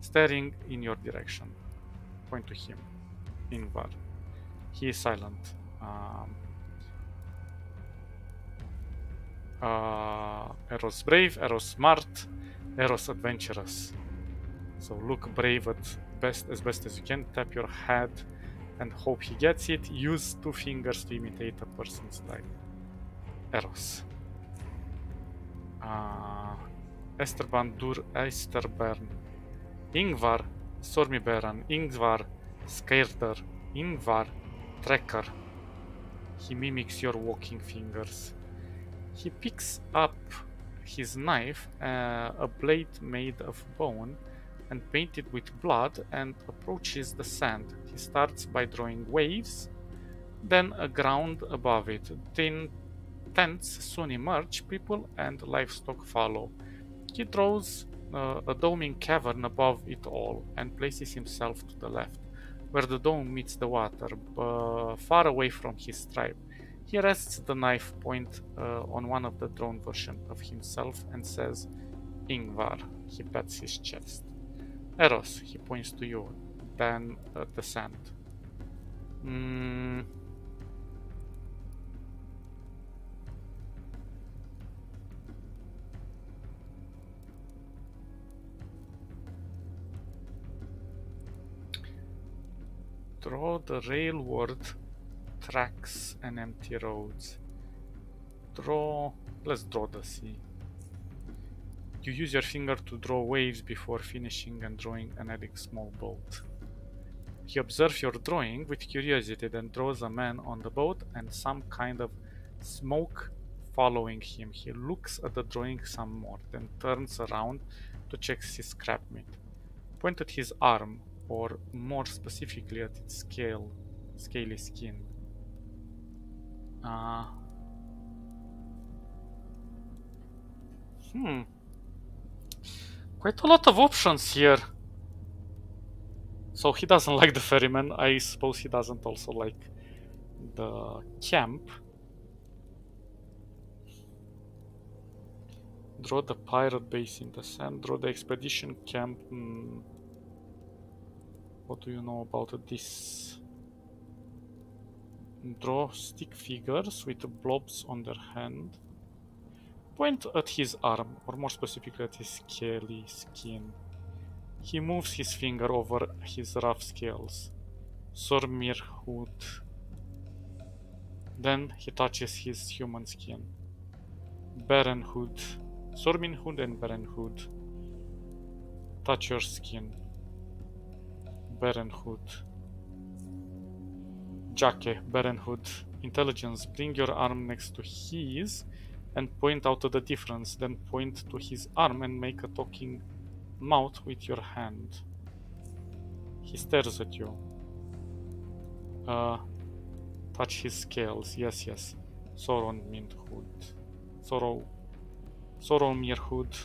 [SPEAKER 1] staring in your direction. Point to him. Ingvar. He is silent. Eros brave, Eros smart, Eros adventurous. So look brave as best as you can. Tap your head and hope he gets it. Use 2 fingers to imitate a person's type. Eros. Esterband dur Esterbern. Ingvar Stormyberan. Ingvar Skerder. Ingvar Trekker. He mimics your walking fingers. He picks up his knife, a blade made of bone and painted with blood, and approaches the sand. He starts by drawing waves, then a ground above it. Tents soon emerge, people and livestock follow. He draws a doming cavern above it all and places himself to the left, where the dome meets the water, far away from his tribe. He rests the knife point on one of the drawn versions of himself and says, Ingvar. He pats his chest. Eros. He points to you, then at the sand. Draw the railward tracks and empty roads. Let's draw the sea. You use your finger to draw waves before finishing and drawing an adding small boat. He observes your drawing with curiosity, then draws a man on the boat and some kind of smoke following him. He looks at the drawing some more, then turns around to check his scrap meat. Point at his arm, or more specifically at its scaly skin. Quite a lot of options here. So he doesn't like the ferryman. I suppose he doesn't also like the camp. Draw the pirate base in the sand. Draw the expedition camp. What do you know about this? Draw stick figures with blobs on their hand. Point at his arm, or more specifically at his scaly skin. He moves his finger over his rough scales. Sormir hood. Then he touches his human skin. Barren hood. Sormin hood and barren hood. Touch your skin. Barren hood. Jake, barren hood. Intelligence. Bring your arm next to his and point out the difference. Then point to his arm and make a talking mouth with your hand. He stares at you. Touch his scales. Yes, yes. Soromir hood. Soromir hood.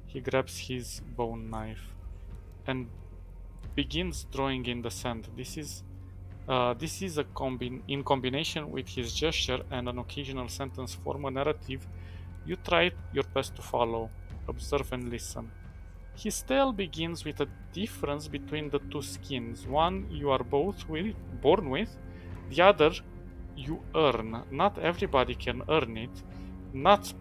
[SPEAKER 1] He grabs his bone knife and begins drawing in the sand. This is in combination with his gesture and an occasional sentence form a narrative you try your best to follow. Observe and listen. His tale begins with a difference between the two skins. One you are both born with, the other you earn. Not everybody can earn it. Not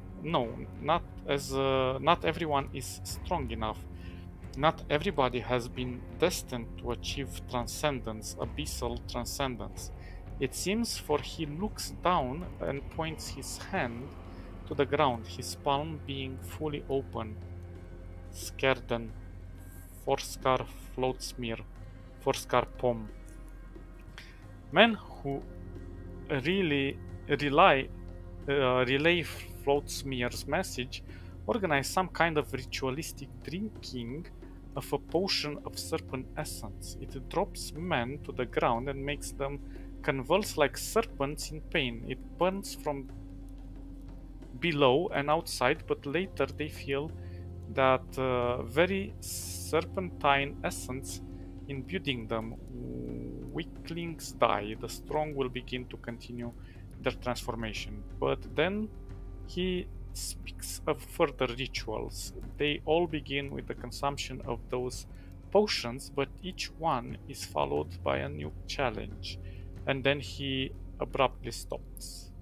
[SPEAKER 1] everyone is strong enough. Not everybody has been destined to achieve transcendence, abyssal transcendence. It seems, for he looks down and points his hand to the ground, his palm being fully open. Skerden, Forskar Floatsmir, Forskar Pom. Men who relay Floatsmir's message organize some kind of ritualistic drinking of a potion of serpent essence. It drops men to the ground and makes them convulse like serpents in pain. It burns from below and outside, but later they feel that very serpentine essence imbuing them. Weaklings die. The strong will begin to continue their transformation. But then he speaks of further rituals. They all begin with the consumption of those potions, but each one is followed by a new challenge. And then he abruptly stops.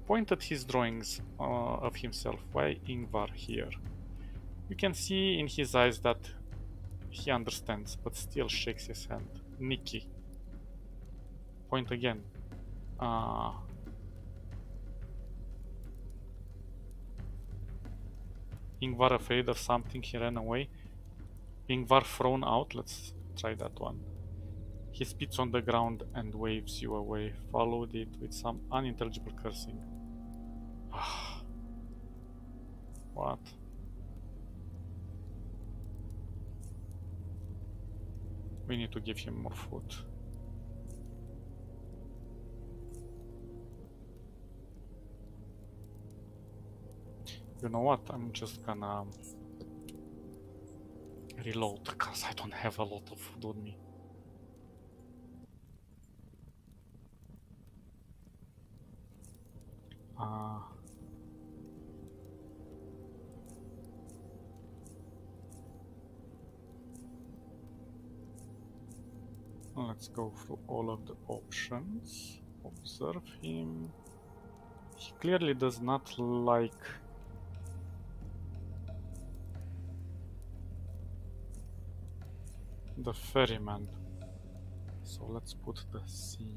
[SPEAKER 1] Point at his drawings of himself. Why Ingvar here? You can see in his eyes that he understands, but still shakes his hand. Nikki. Point again. Ingvar afraid of something, he ran away. Ingvar thrown out, let's try that one. He spits on the ground and waves you away, followed it with some unintelligible cursing. What? We need to give him more food. You know what? I'm just gonna reload because I don't have a lot of food on me. Let's go through all of the options. Observe him. He clearly does not like the ferryman. So let's put the C.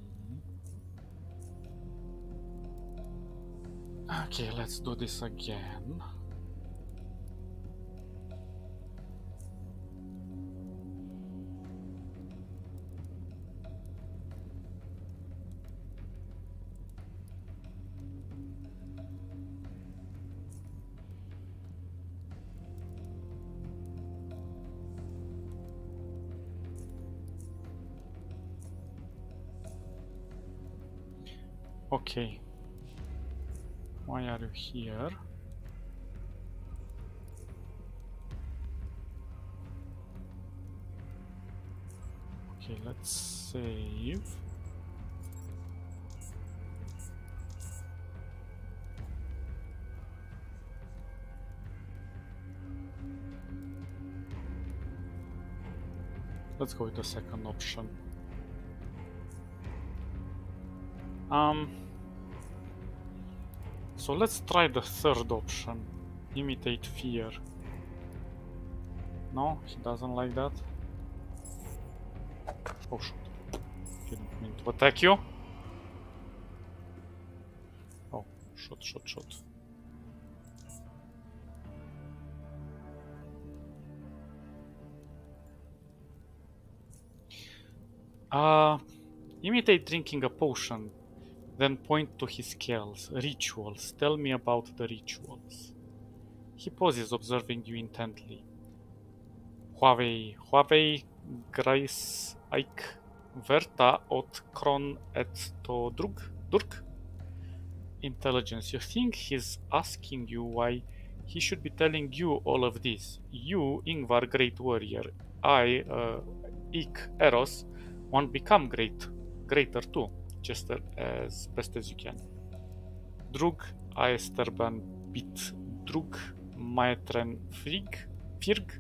[SPEAKER 1] Okay, let's do this again. Okay. Why are you here? Okay, let's save. Let's go with the second option. So let's try the third option. Imitate fear. No, he doesn't like that. Oh shoot. Didn't mean to attack you. Oh, shoot. Imitate drinking a potion, then point to his scales. Rituals. Tell me about the rituals. He pauses, observing you intently. Huawei Grace Ike Verta ot Kron et to Durk? Intelligence. You think he's asking you why he should be telling you all of this? You, Ingvar, great warrior. I, Ik Eros, want become greater too, just as best as you can. Drug Aesterban bit Drug Maetren Firg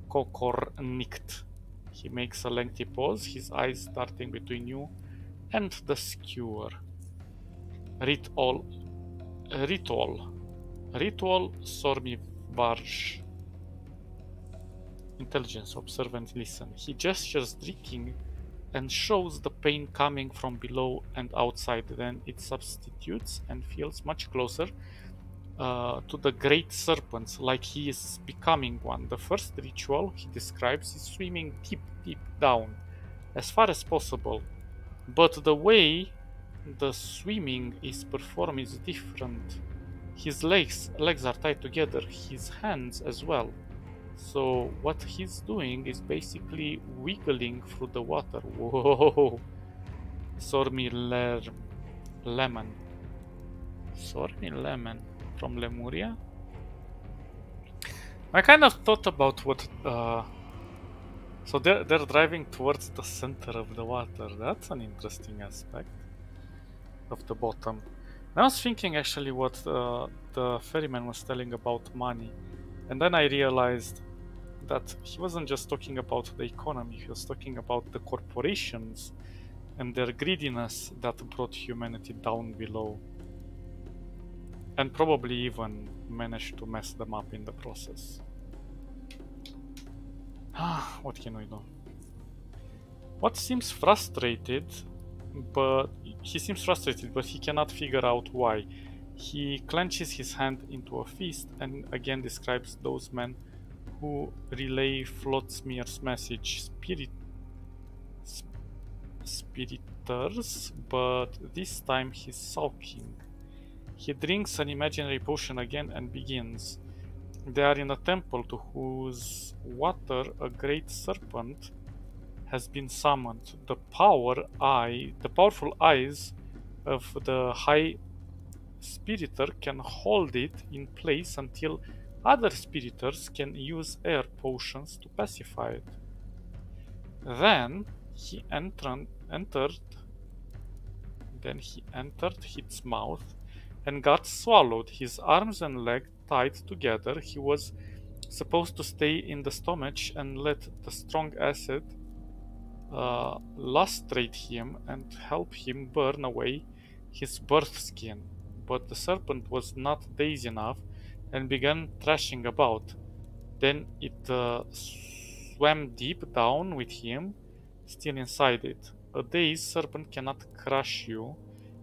[SPEAKER 1] Kokor Nikt. He makes a lengthy pause, his eyes darting between you and the skewer. Ritual Sormi Varj. Intelligence, observe and listen. He gestures drinking and shows the pain coming from below and outside. Then it substitutes and feels much closer to the great serpents, like he is becoming one. The first ritual he describes is swimming deep down, as far as possible. But the way the swimming is performed is different. His legs are tied together, his hands as well. So what he's doing is basically wiggling through the water. Whoa! Sormi Lemon. Sormi Lemon from Lemuria? I kind of thought about what... so they're driving towards the center of the water. That's an interesting aspect of the bottom. I was thinking actually what the ferryman was telling about money. And then I realized that he wasn't just talking about the economy, he was talking about the corporations and their greediness that brought humanity down below. And probably even managed to mess them up in the process. What can we do? What seems frustrated, but he he cannot figure out why. He clenches his hand into a fist and again describes those men who relay Flotsmir's message, spiriters, but this time he's sulking. He drinks an imaginary potion again and begins. They are in a temple to whose water a great serpent has been summoned. The powerful eyes of the high spiritor can hold it in place until other spiritors can use air potions to pacify it. Then he entered its mouth and got swallowed, his arms and legs tied together. He was supposed to stay in the stomach and let the strong acid lustrate him and help him burn away his birth skin. But the serpent was not dazed enough and began thrashing about. Then it swam deep down with him, still inside it. A dazed serpent cannot crush you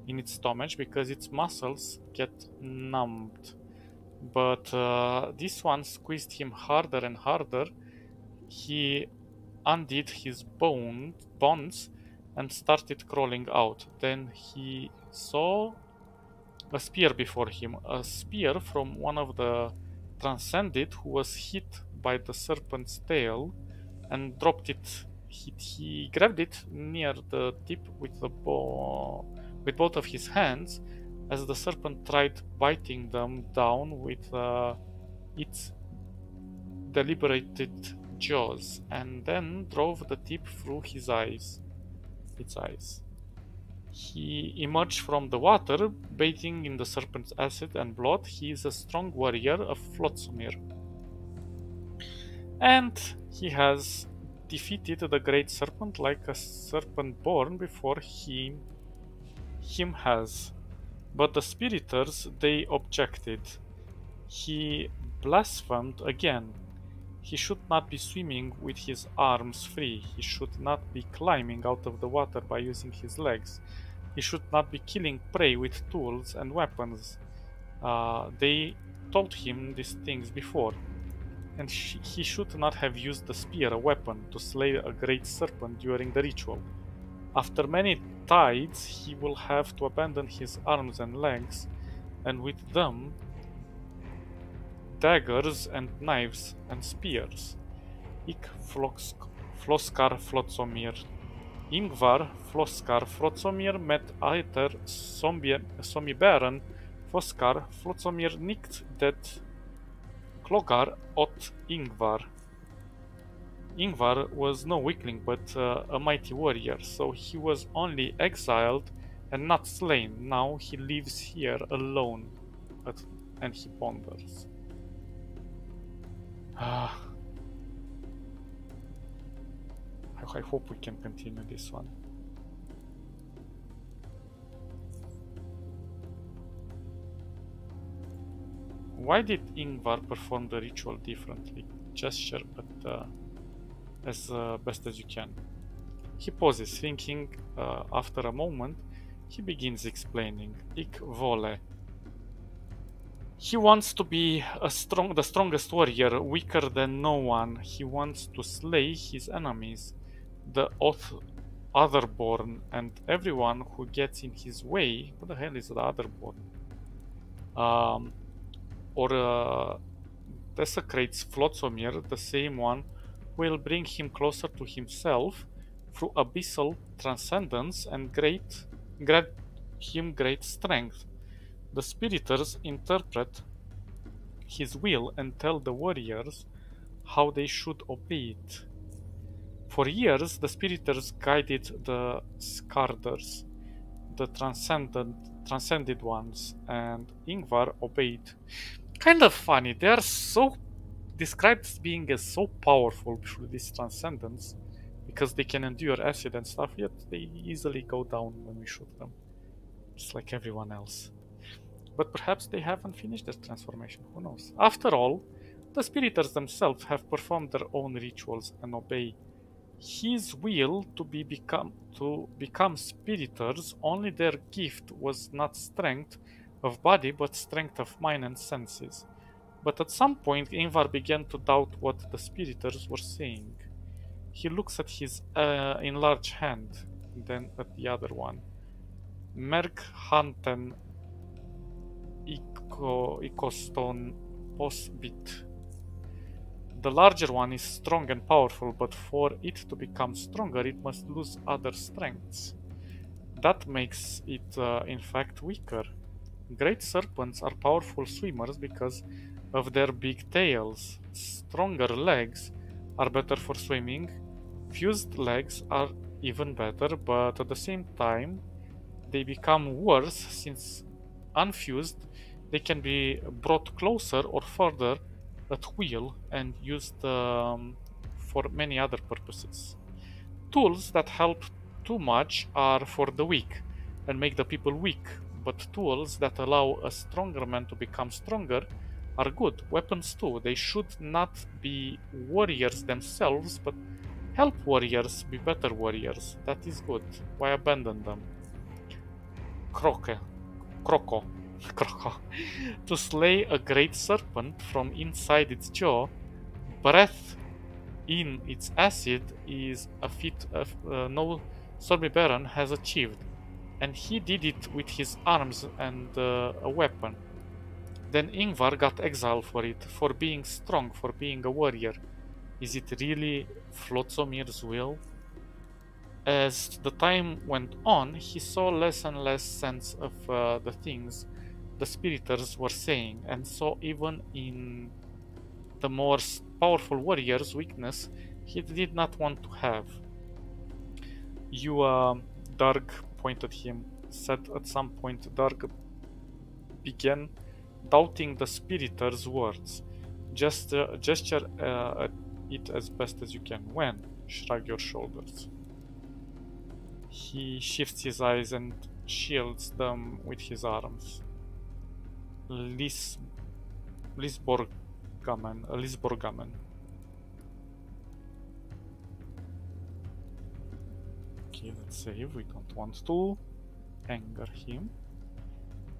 [SPEAKER 1] in its stomach because its muscles get numbed. But this one squeezed him harder and harder. He undid his bonds and started crawling out. Then he saw a spear before him, a spear from one of the Transcended who was hit by the serpent's tail and dropped it. He grabbed it near the tip with both of his hands as the serpent tried biting them down with its deliberated
[SPEAKER 2] jaws and then drove the tip through its eyes. He emerged from the water, bathing in the serpent's acid and blood. He is a strong warrior of Flotsumir. And he has defeated the great serpent like a serpent born before him has. But the spiriters, they objected. He blasphemed again. He should not be swimming with his arms free. He should not be climbing out of the water by using his legs. He should not be killing prey with tools and weapons. They told him these things before. And he should not have used the spear, a weapon, to slay a great serpent during the ritual. After many tides, he will have to abandon his arms and legs, and with them daggers and knives and spears. Floskar Flotsomir. Ingvar Floskar Flotsomir met Aether Somibären Foskar Flotsomir nicht det Klogar ot Ingvar. Ingvar was no weakling but a mighty warrior, so he was only exiled and not slain. Now he lives here alone, and he ponders. I hope we can continue this one. Why did Ingvar perform the ritual differently? Gesture as best as you can. He pauses, thinking. After a moment, he begins explaining. Ik vole. He wants to be the strongest warrior, weaker than no one. He wants to slay his enemies, the Otherborn, and everyone who gets in his way. What the hell is the Otherborn? Or desecrates Flotsomir, the same one will bring him closer to himself through abyssal transcendence and grant him great strength. The spiriters interpret his will and tell the warriors how they should obey it. For years, the spiriters guided the Skarders, the transcended ones, and Ingvar obeyed. Kind of funny, they are so described as being so powerful through this transcendence because they can endure acid and stuff, yet they easily go down when we shoot them, just like everyone else. But perhaps they haven't finished their transformation, who knows? After all, the spiriters themselves have performed their own rituals and obey his will to become spiriters. Only their gift was not strength of body, but strength of mind and senses. But at some point, Ingvar began to doubt what the spiriters were saying. He looks at his enlarged hand, then at the other one. Merk Hanten Ikoston Posbit. The larger one is strong and powerful, but for it to become stronger, it must lose other strengths. That makes it, in fact, weaker. Great serpents are powerful swimmers because of their big tails. Stronger legs are better for swimming. Fused legs are even better, but at the same time, they become worse since unfused, they can be brought closer or further at will and used for many other purposes. Tools that help too much are for the weak and make the people weak, but tools that allow a stronger man to become stronger are good. Weapons too, they should not be warriors themselves, but help warriors be better warriors. That is good. Why abandon them? Croco. To slay a great serpent from inside its jaw, breath in its acid is a feat no Sorbibaran has achieved, and he did it with his arms and a weapon. Then Ingvar got exiled for it, for being strong, for being a warrior. Is it really Flotsomir's will? As the time went on, he saw less and less sense of the things the spiriters were saying, and saw even in the more powerful warrior's weakness he did not want to have. You, Darg pointed him, said at some point. Darg began doubting the spiritor's words. Just gesture at it as best as you can. When? Shrug your shoulders. He shifts his eyes and shields them with his arms. Lisborgamen. Okay, let's save. We don't want to anger him.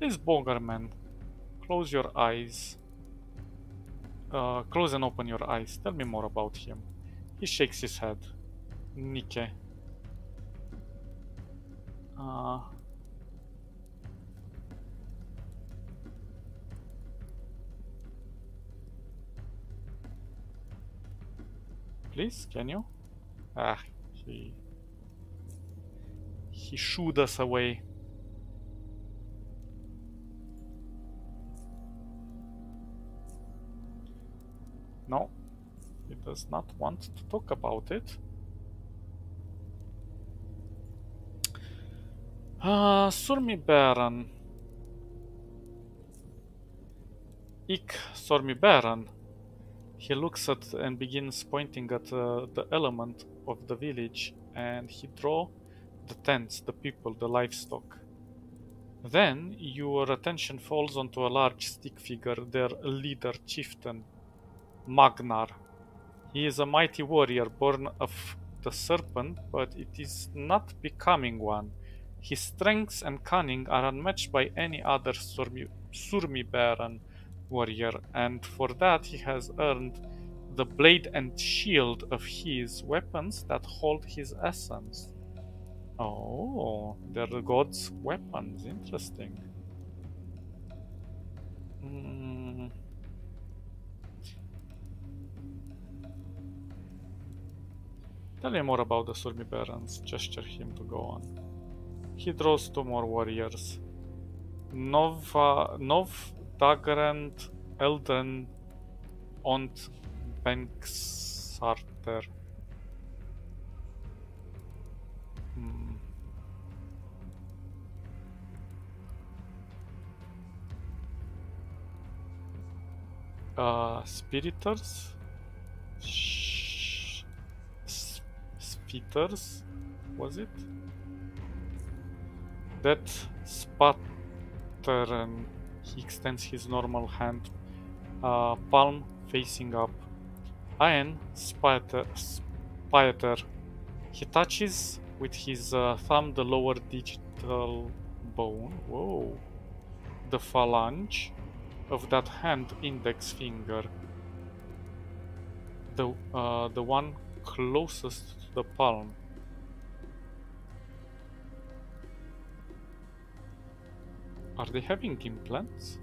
[SPEAKER 2] Lisborgamen, close your eyes. Close and open your eyes. Tell me more about him. He shakes his head. Nike. Please, can you? He shooed us away. No, he does not want to talk about it. Surmi Baron. Surmi Baron. He looks at and begins pointing at the element of the village, and he draws the tents, the people, the livestock. Then your attention falls onto a large stick figure, their leader, chieftain, Magnar. He is a mighty warrior born of the serpent, but it is not becoming one. His strength and cunning are unmatched by any other Surmi Baron warrior, and for that he has earned the blade and shield of his weapons that hold his essence. Oh, they're the god's weapons. Interesting. Tell me more about the Surmi Barons. Gesture him to go on. He draws 2 more warriors. Nov Dagrand Elden und Banksarter. Spiritors? Spitters? Was it? That Spattern. He extends his normal hand, palm facing up. Iron Spiter. He touches with his thumb the lower digital bone. Whoa. The phalange of that hand index finger. The one closest to the palm. Are they having implants?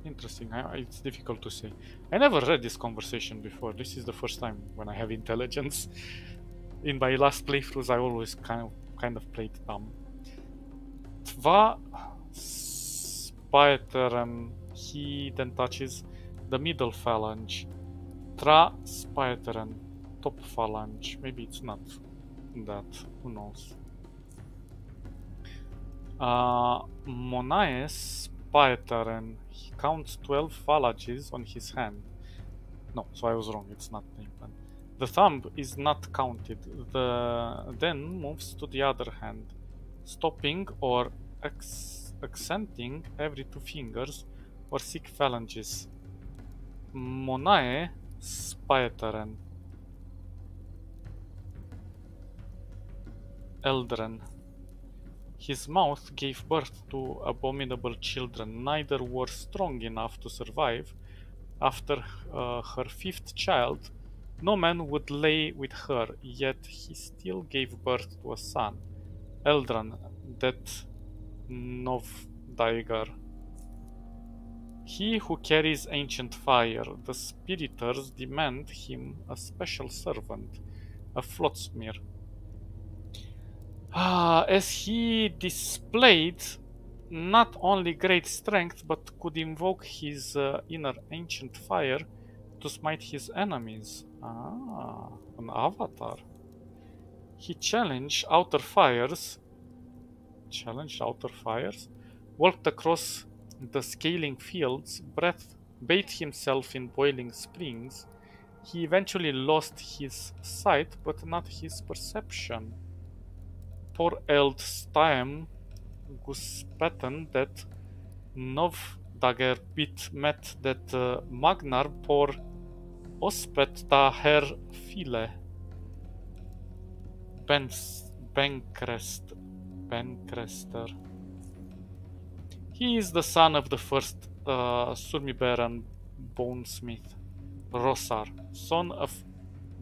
[SPEAKER 2] Interesting. It's difficult to say. I never read this conversation before. This is the first time when I have intelligence. In my last playthroughs, I always kind of played dumb. Tva Spiteren. He then touches the middle phalange. Tra Spiteren. Top phalange. Maybe it's not that. Who knows? Monaes Spiteren. He counts 12 phalanges on his hand. No, so I was wrong. It's not the implant. The thumb is not counted. Then moves to the other hand, stopping or accenting every 2 fingers or 6 phalanges. Monae Spiteren. Eldren. His mouth gave birth to abominable children. Neither were strong enough to survive. After her 5th child, no man would lay with her, yet he still gave birth to a son. Eldran, that Novdaigar. He who carries ancient fire. The spiriters demand him a special servant, a Flotsmir. As he displayed not only great strength, but could invoke his inner ancient fire to smite his enemies. Ah, an avatar. He challenged outer fires, walked across the scaling fields, bathed himself in boiling springs. He eventually lost his sight, but not his perception. Por eld staem guspetten dat nov dager bit met dat magnar por ospet da her file. Bencrester. He is the son of the first Surmiberan bonesmith, Rosar, son of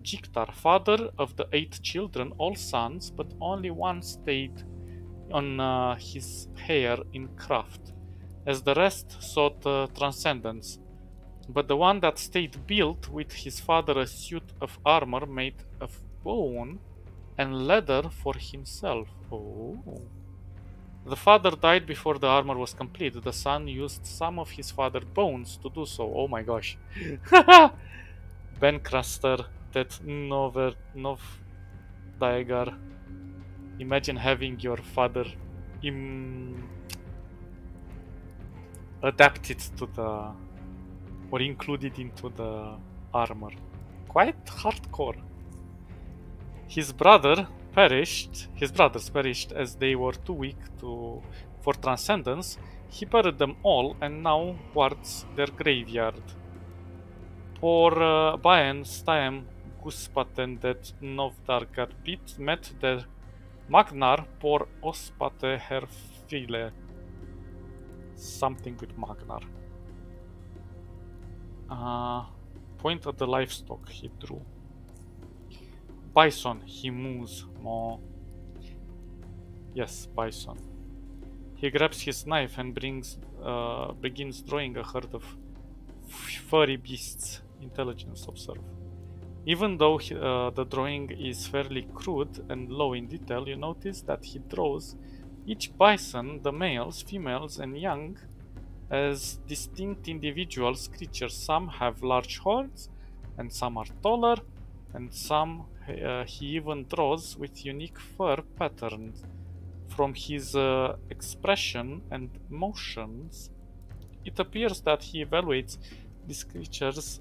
[SPEAKER 2] Jiktar, father of the 8 children, all sons, but only one stayed on his hair in craft, as the rest sought transcendence. But the one that stayed built with his father a suit of armor made of bone and leather for himself. Oh. The father died before the armor was complete. The son used some of his father's bones to do so. Oh my gosh. Bencraster, that Nov Daegar. Imagine having your father adapted to the, or included into the armor. Quite hardcore. His brothers perished as they were too weak for transcendence. He buried them all and now guards their graveyard. Por Baen staem guspaten det novdargar bit met der magnar por ospate her file. Something with magnar. Point at the livestock he drew. Bison, he moves more. Yes, bison. He grabs his knife and begins drawing a herd of furry beasts. Intelligence observe. Even though the drawing is fairly crude and low in detail, you notice that he draws each bison, the males, females, and young, as distinct individuals, creatures. Some have large horns, and some are taller, and some he even draws with unique fur patterns. From his expression and motions, it appears that he evaluates these creatures,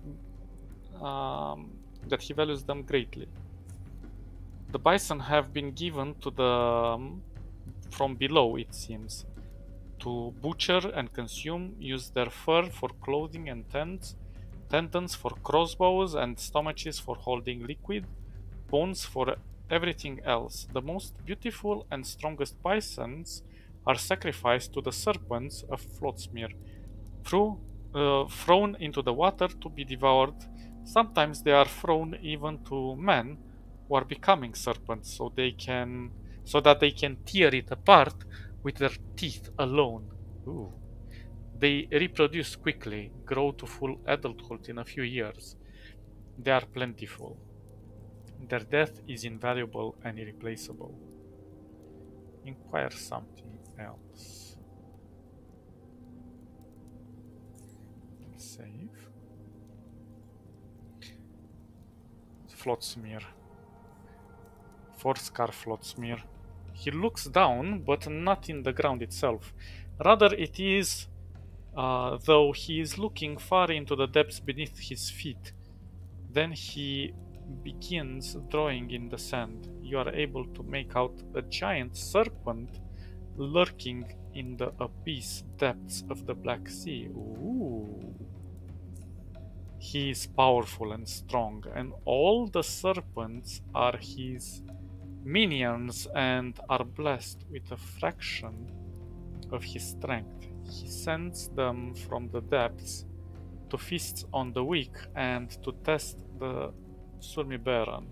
[SPEAKER 2] that he values them greatly. The bison have been given to from below, it seems, to butcher and consume, use their fur for clothing and tendons for crossbows, and stomaches for holding liquid, bones for everything else. The most beautiful and strongest bisons are sacrificed to the serpents of Flotsmere, thrown into the water to be devoured. Sometimes they are thrown even to men who are becoming serpents, so that they can tear it apart with their teeth alone. Ooh. They reproduce quickly, grow to full adulthood in a few years. They are plentiful. Their death is invaluable and irreplaceable. Inquire something else. Save. Flotsmere. Forscar Flotsmere. He looks down, but not in the ground itself. Rather, it is, though he is looking far into the depths beneath his feet. Then he begins drawing in the sand. You are able to make out a giant serpent lurking in the abyss depths of the Black Sea. Ooh. He is powerful and strong, and all the serpents are his minions and are blessed with a fraction of his strength. He sends them from the depths to feast on the weak and to test the Surmiberan.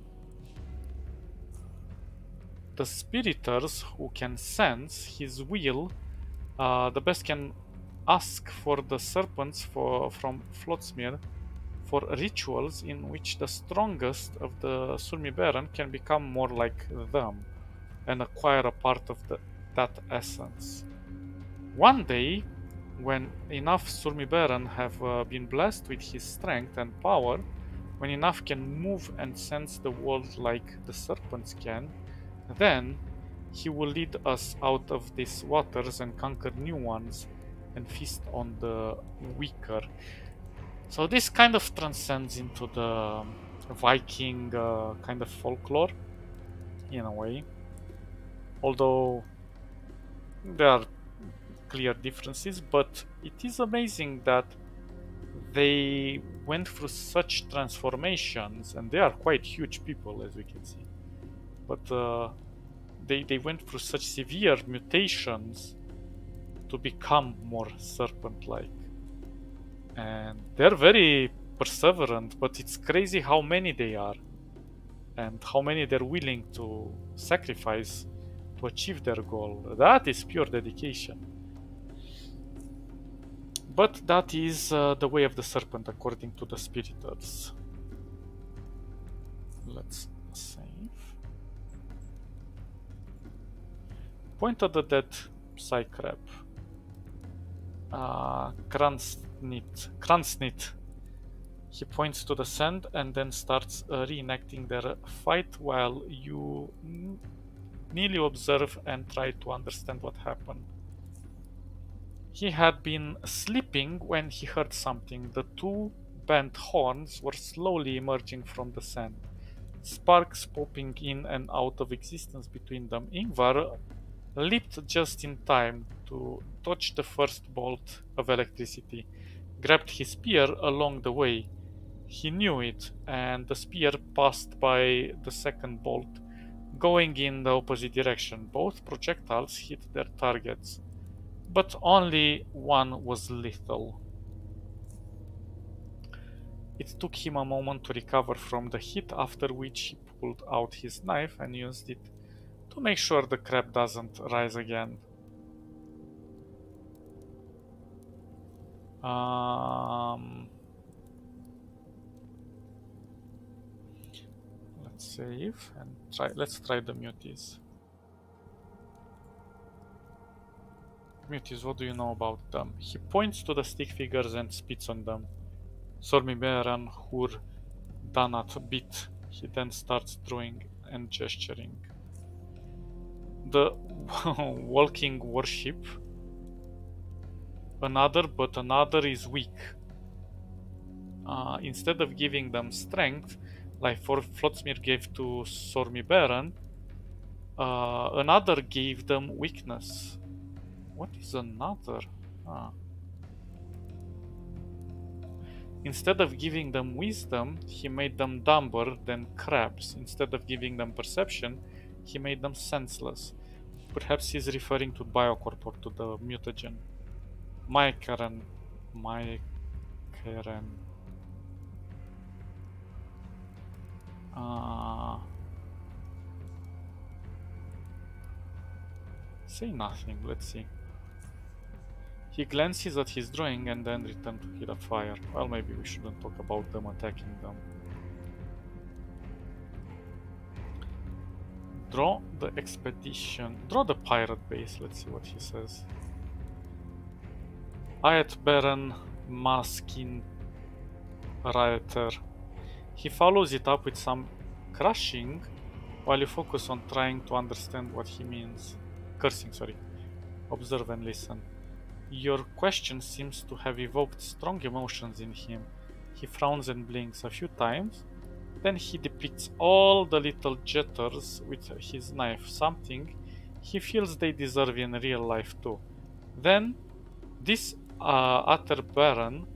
[SPEAKER 2] The spiriters who can sense his will the best can ask for the serpents from Flotsmere for rituals in which the strongest of the Surmiberan can become more like them and acquire a part of that essence. One day, when enough Surmiberan have been blessed with his strength and power, when enough can move and sense the world like the serpents can, then he will lead us out of these waters and conquer new ones and feast on the weaker. So this kind of transcends into the Viking kind of folklore in a way, although there are clear differences, but it is amazing that they went through such transformations, and they are quite huge people, as we can see. But they went through such severe mutations to become more serpent-like. And they're very perseverant, but it's crazy how many they are and how many they're willing to sacrifice to achieve their goal. That is pure dedication. But that is the way of the serpent according to the spiriters. Let's save. Point at the dead Psy crab. Kransnit. He points to the sand and then starts reenacting their fight while you nearly observe and try to understand what happened. He had been sleeping when he heard something. The two bent horns were slowly emerging from the sand, sparks popping in and out of existence between them. Ingvar leaped just in time to dodge the first bolt of electricity, grabbed his spear along the way. He knew it, and the spear passed by the second bolt, going in the opposite direction. Both projectiles hit their targets, but only one was lethal. It took him a moment to recover from the hit, after which he pulled out his knife and used it to make sure the crab doesn't rise again. Let's save and let's try the muties. Muties, what do you know about them? He points to the stick figures and spits on them. Sormiberan Hur Danat Bit. He then starts drawing and gesturing. The walking warship. Another is weak. Instead of giving them strength, like Flotsmir gave to Sormiberan, another gave them weakness. What is another? Instead of giving them wisdom, he made them dumber than crabs. Instead of giving them perception, he made them senseless. Perhaps he's referring to Biocorp or to the mutagen. Mycaren. Say nothing, let's see. He glances at his drawing and then returns to hit a fire. Well, maybe we shouldn't talk about them attacking them. Draw the expedition. Draw the pirate base. Let's see what he says. Ayat Baron Maskin Rioter. He follows it up with some crushing while you focus on trying to understand what he means. Cursing, sorry. Observe and listen. Your question seems to have evoked strong emotions in him. He frowns and blinks a few times. Then he depicts all the little jitters with his knife, something he feels they deserve in real life too. Then, this Atterbaron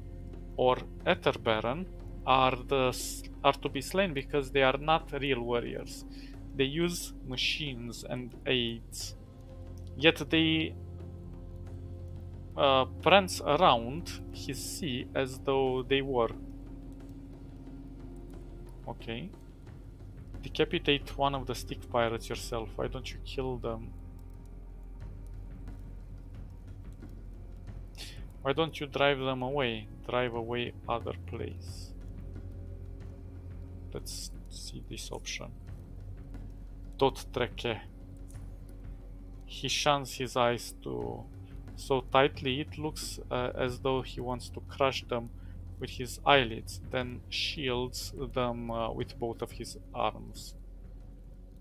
[SPEAKER 2] or Etterbaron are to be slain because they are not real warriors. They use machines and aids. Yet they prance around his sea as though they were. Okay. Decapitate one of the stick pirates yourself. Why don't you kill them? Why don't you drive them away? Drive away other place. Let's see this option. Dot treke. He shuns his eyes to so tightly it looks as though he wants to crush them with his eyelids, then shields them with both of his arms.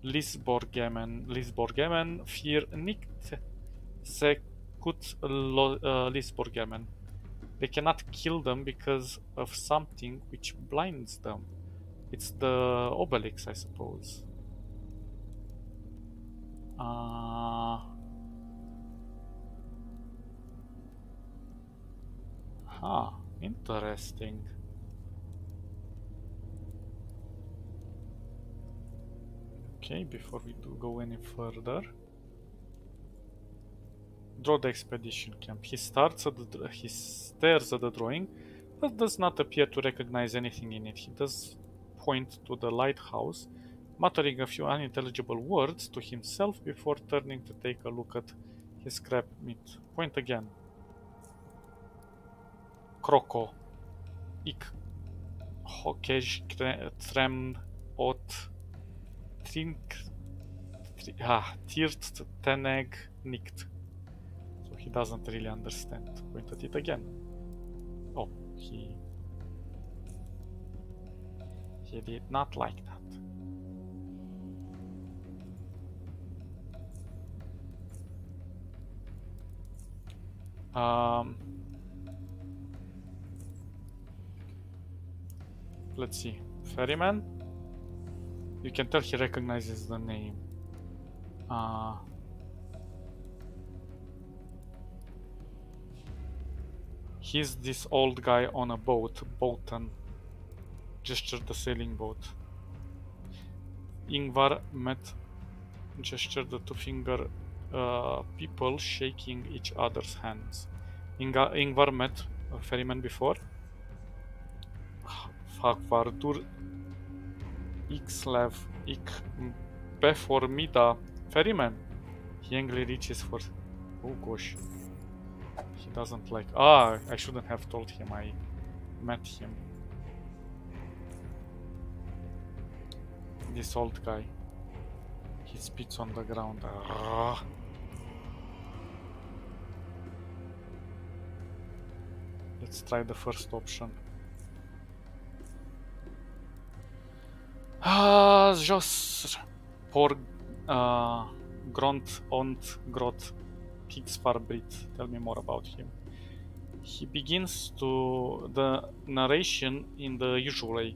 [SPEAKER 2] Lisborgemen fear nicht sekut Lisborgemen. They cannot kill them because of something which blinds them. It's the Obelix, I suppose. Interesting. Okay, before we do go any further, draw the expedition camp. He stares at the drawing, but does not appear to recognize anything in it. He does point to the lighthouse, muttering a few unintelligible words to himself before turning to take a look at his scrap meat. Point again. Kroko. Ik. Hokej trem ot. Trink. Tirt teneg nikt. So he doesn't really understand. Point at it again. Oh, he did not like that. Let's see. Ferryman? You can tell he recognizes the name. He's this old guy on a boat, Boaten. Gestured the sailing boat. Ingvar met, gestured the two-finger people shaking each other's hands. Ingvar met a ferryman before. Fakvardur Ixlev Ik Beformida ferryman. He angrily reaches for. Oh gosh. He doesn't like. I shouldn't have told him I met him. This old guy. He spits on the ground. Let's try the first option. Jos por Gront ont Grot Kigsfarbrit. Tell me more about him. He begins to the narration in the usual way.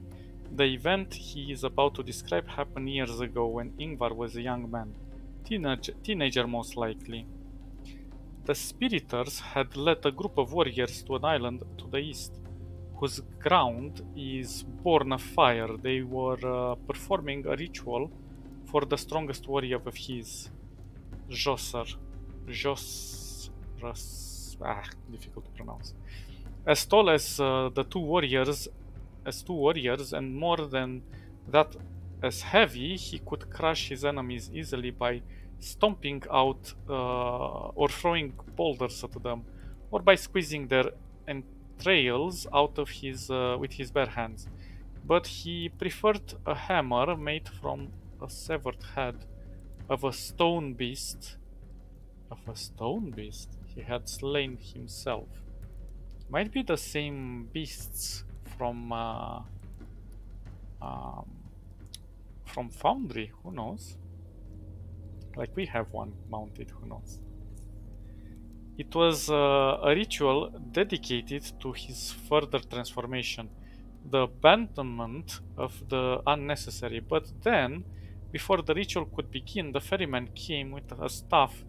[SPEAKER 2] The event he is about to describe happened years ago when Ingvar was a young man, teenager most likely. The Spiriters had led a group of warriors to an island to the east, whose ground is born of fire. They were performing a ritual for the strongest warrior of his, Josser. Difficult to pronounce. As tall as the two warriors, and more than that, as heavy, he could crush his enemies easily by stomping out or throwing boulders at them, or by squeezing their entrails out of with his bare hands. But he preferred a hammer made from a severed head of a stone beast. He had slain himself. Might be the same beasts from Foundry, who knows? Like we have one mounted, who knows? It was a ritual dedicated to his further transformation, the abandonment of the unnecessary. But then, before the ritual could begin, the ferryman came with a staff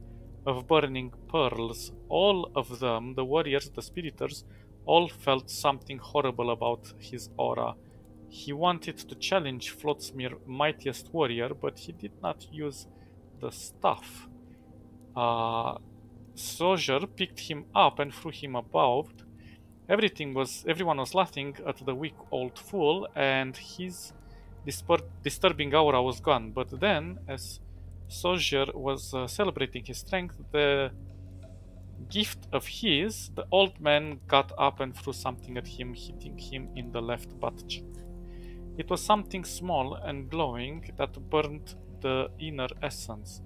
[SPEAKER 2] of burning pearls. All of them, the warriors, the spiriters, all felt something horrible about his aura. He wanted to challenge Flotsmir, mightiest warrior, but he did not use the staff. Sojer picked him up and threw him about. Everyone was laughing at the weak old fool, and his disturbing aura was gone. But then, as Sojer was celebrating his strength, the gift of his, the old man got up and threw something at him, hitting him in the left butt cheek. It was something small and glowing that burned the inner essence.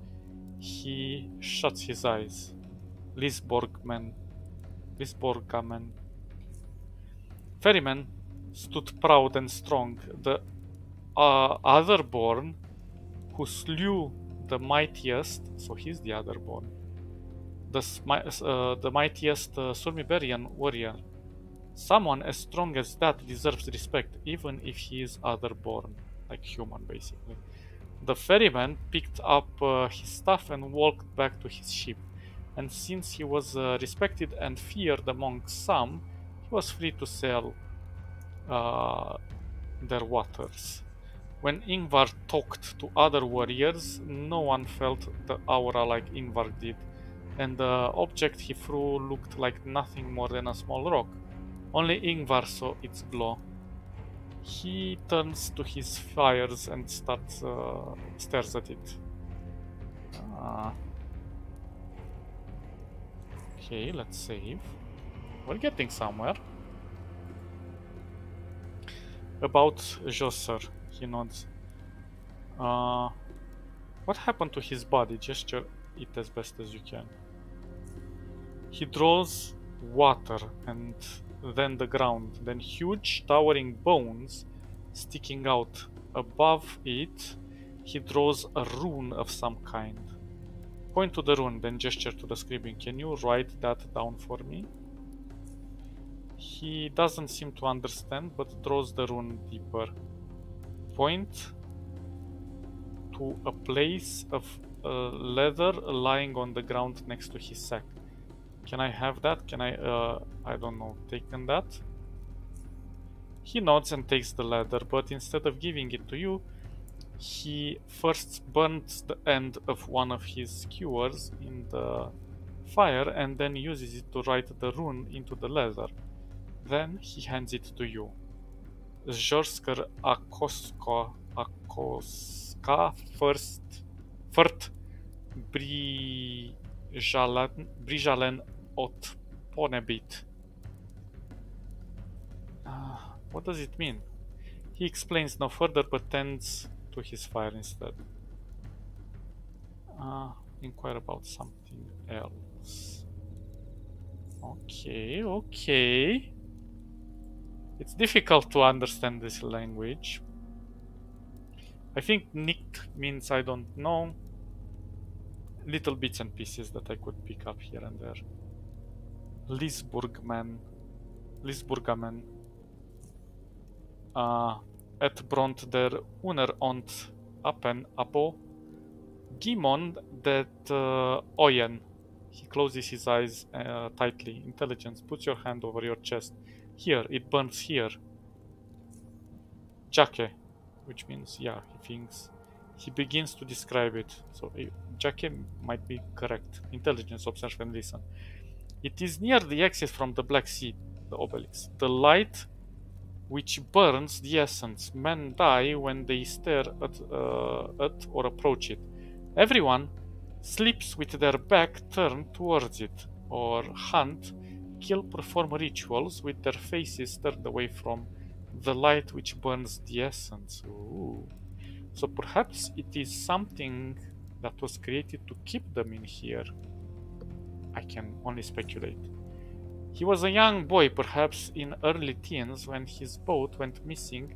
[SPEAKER 2] He shuts his eyes. Lisborgamen. Ferryman stood proud and strong. The Otherborn, who slew the mightiest, so he's the Otherborn, the mightiest Surmiberian warrior. Someone as strong as that deserves respect, even if he is Otherborn, like human, basically. The ferryman picked up his stuff and walked back to his ship. And since he was respected and feared among some, he was free to sail their waters. When Ingvar talked to other warriors, no one felt the aura like Ingvar did, and the object he threw looked like nothing more than a small rock. Only Ingvar saw its glow. He turns to his fires and stares at it. Okay, let's save. We're getting somewhere. About Josser, he nods. What happened to his body? Gesture it as best as you can. He draws water and then the ground, then huge towering bones sticking out. Above it, he draws a rune of some kind. Point to the rune, then gesture to the scribbling. Can you write that down for me? He doesn't seem to understand, but draws the rune deeper. Point to a place of leather lying on the ground next to his sack. Can I have that? Can I don't know, taken that? He nods and takes the leather, but instead of giving it to you, he first burns the end of one of his skewers in the fire and then uses it to write the rune into the leather. Then he hands it to you. Zhorsker Akoska Furt Brijalen Ot Ponebit. What does it mean? He explains no further but tends to his fire instead. Inquire about something else. Okay. It's difficult to understand this language. I think nicht means I don't know. Little bits and pieces that I could pick up here and there. Lisburgamen. Et bront der Uneront Appen Abo. Gimon that Oyen. He closes his eyes tightly. Intelligence. Puts your hand over your chest. Here, it burns here. Jake, which means, yeah, he thinks. He begins to describe it. So, Jake might be correct. Intelligence, observe and listen. It is near the exit from the Black Sea, the obelisk. The light which burns the essence. Men die when they stare at or approach it. Everyone sleeps with their back turned towards it, or hunt, kill, perform rituals with their faces turned away from the light which burns the essence. Ooh. So perhaps it is something that was created to keep them in here. I can only speculate. He was a young boy, perhaps in early teens, when his boat went missing.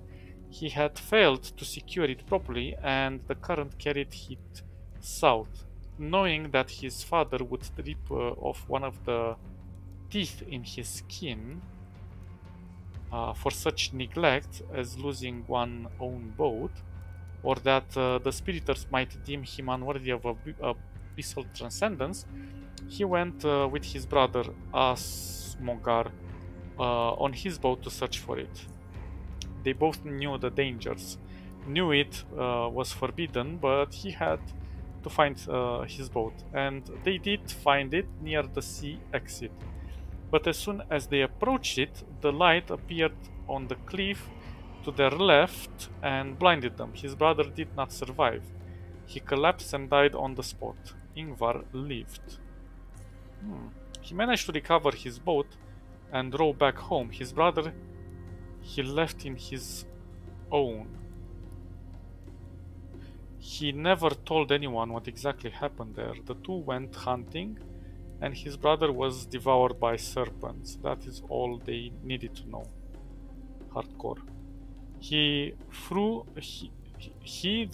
[SPEAKER 2] He had failed to secure it properly, and the current carried it south. Knowing that his father would strip off one of the teeth in his skin for such neglect as losing one's own boat, or that the spiriters might deem him unworthy of abyssal transcendence, he went with his brother Asmogar on his boat to search for it. They both knew the dangers, knew it was forbidden, but he had to find his boat, and they did find it near the sea exit. But as soon as they approached it, the light appeared on the cliff to their left and blinded them. His brother did not survive. He collapsed and died on the spot. Ingvar lived. He managed to recover his boat and row back home. His brother he left in his own. He never told anyone what exactly happened there. The two went hunting and his brother was devoured by serpents. That is all they needed to know. Hardcore.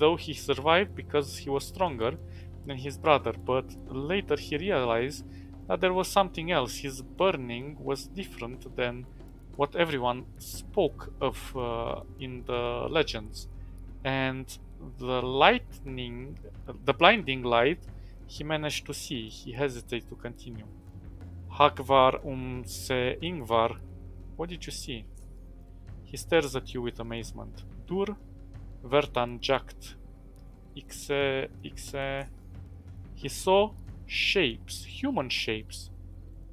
[SPEAKER 2] Though he survived because he was stronger than his brother, but later he realized that there was something else. His burning was different than what everyone spoke of in the legends, and the blinding light he managed to see. He hesitated to continue. Hakvar se Ingvar, what did you see? He stares at you with amazement. Dur Vertan jakt. Ixe. He saw shapes, human shapes,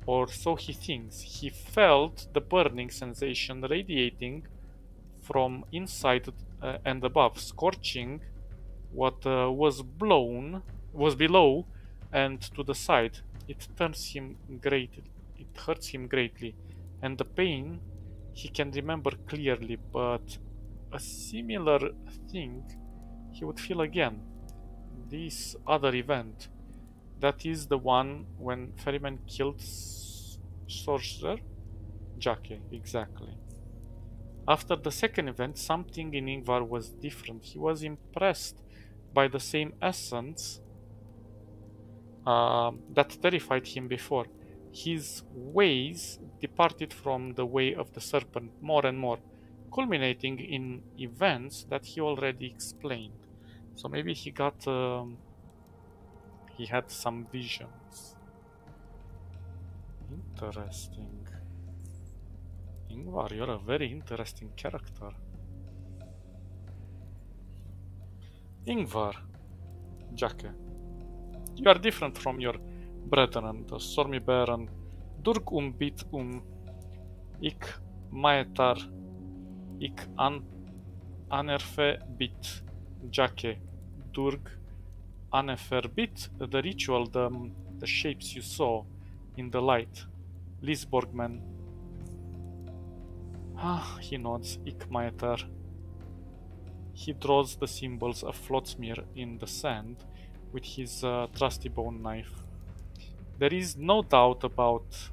[SPEAKER 2] or so he thinks. He felt the burning sensation radiating from inside and above, scorching what was below and to the side. It hurts him greatly, and the pain he can remember clearly, but a similar thing he would feel again. This other event, that is the one when Ferryman killed Sorcerer? Jake, exactly. After the second event, something in Ingvar was different. He was impressed by the same essence that terrified him before. His ways departed from the way of the serpent more and more, culminating in events that he already explained. So maybe he had some visions. Interesting. Ingvar, you're a very interesting character. Ingvar, Jake, you are different from your brethren, the Stormy Baron, Durg bit ik maetar, ik anerfe bit, Jake, Durg anefer bit, the ritual, the shapes you saw in the light. Lisborgman. He nods, ik maetar. He draws the symbols of Flotsmere in the sand with his trusty bone knife. There is no doubt about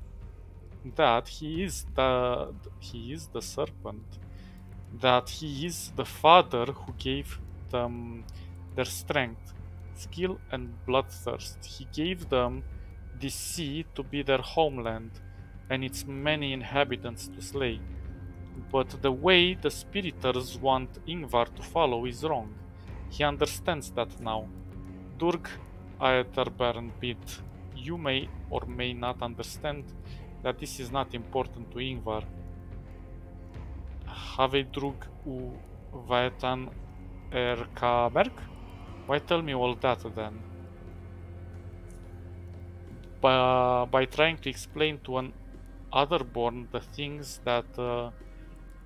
[SPEAKER 2] that. He is the serpent. That he is the father who gave them their strength, skill, and bloodthirst. He gave them this sea to be their homeland and its many inhabitants to slay. But the way the spiriters want Ingvar to follow is wrong. He understands that now. Durg Aetherburn bit. You may or may not understand that this is not important to Ingvar. Have drug u Vaetan Erkamerk? Why tell me all that then? By trying to explain to an otherborn the things that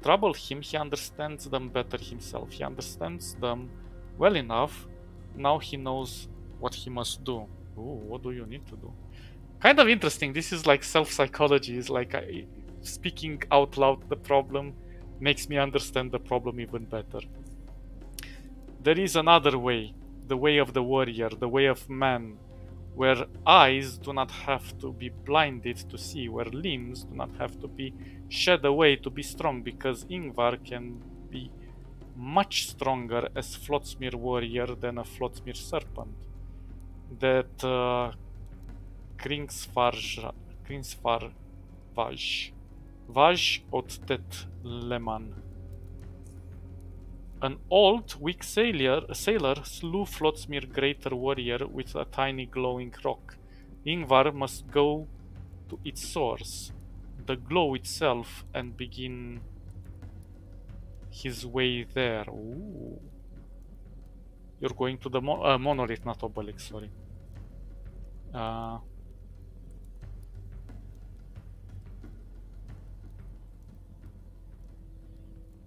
[SPEAKER 2] trouble him, he understands them better himself. He understands them well enough. Now he knows what he must do. Ooh, what do you need to do? Kind of interesting. This is like self-psychology. It's like speaking out loud the problem makes me understand the problem even better. There is another way. The way of the warrior. The way of man. Where eyes do not have to be blinded to see. Where limbs do not have to be shed away to be strong. Because Ingvar can be much stronger as Flotsmere warrior than a Flotsmere serpent. That Kringsvar Vaj od tet leman. An old, weak sailor slew Flotsmere greater warrior with a tiny glowing rock. Ingvar must go to its source, the glow itself, and begin his way there. Ooh. You're going to the monolith, not obelisk, sorry.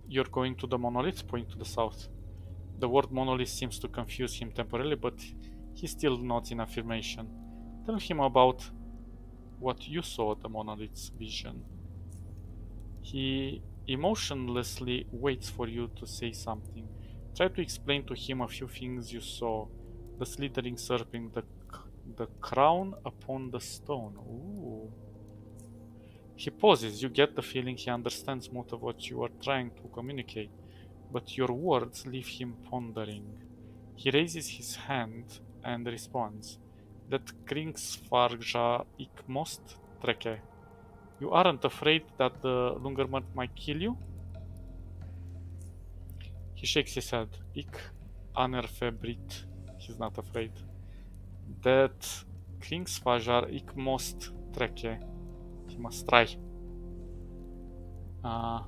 [SPEAKER 2] You're going to the monolith, point to the south. The word monolith seems to confuse him temporarily, but he still nods in affirmation. Tell him about what you saw at the monolith's vision. He emotionlessly waits for you to say something. Try to explain to him a few things you saw. The slithering serpent, The crown upon the stone. Ooh. He pauses. You get the feeling he understands most of what you are trying to communicate, but your words leave him pondering. He raises his hand and responds. That Kringsfarja ik most treke. You aren't afraid that the Lungermund might kill you? He shakes his head. Ik anerfebrit. He's not afraid. That Kringsfarja ik most treke. He must try. I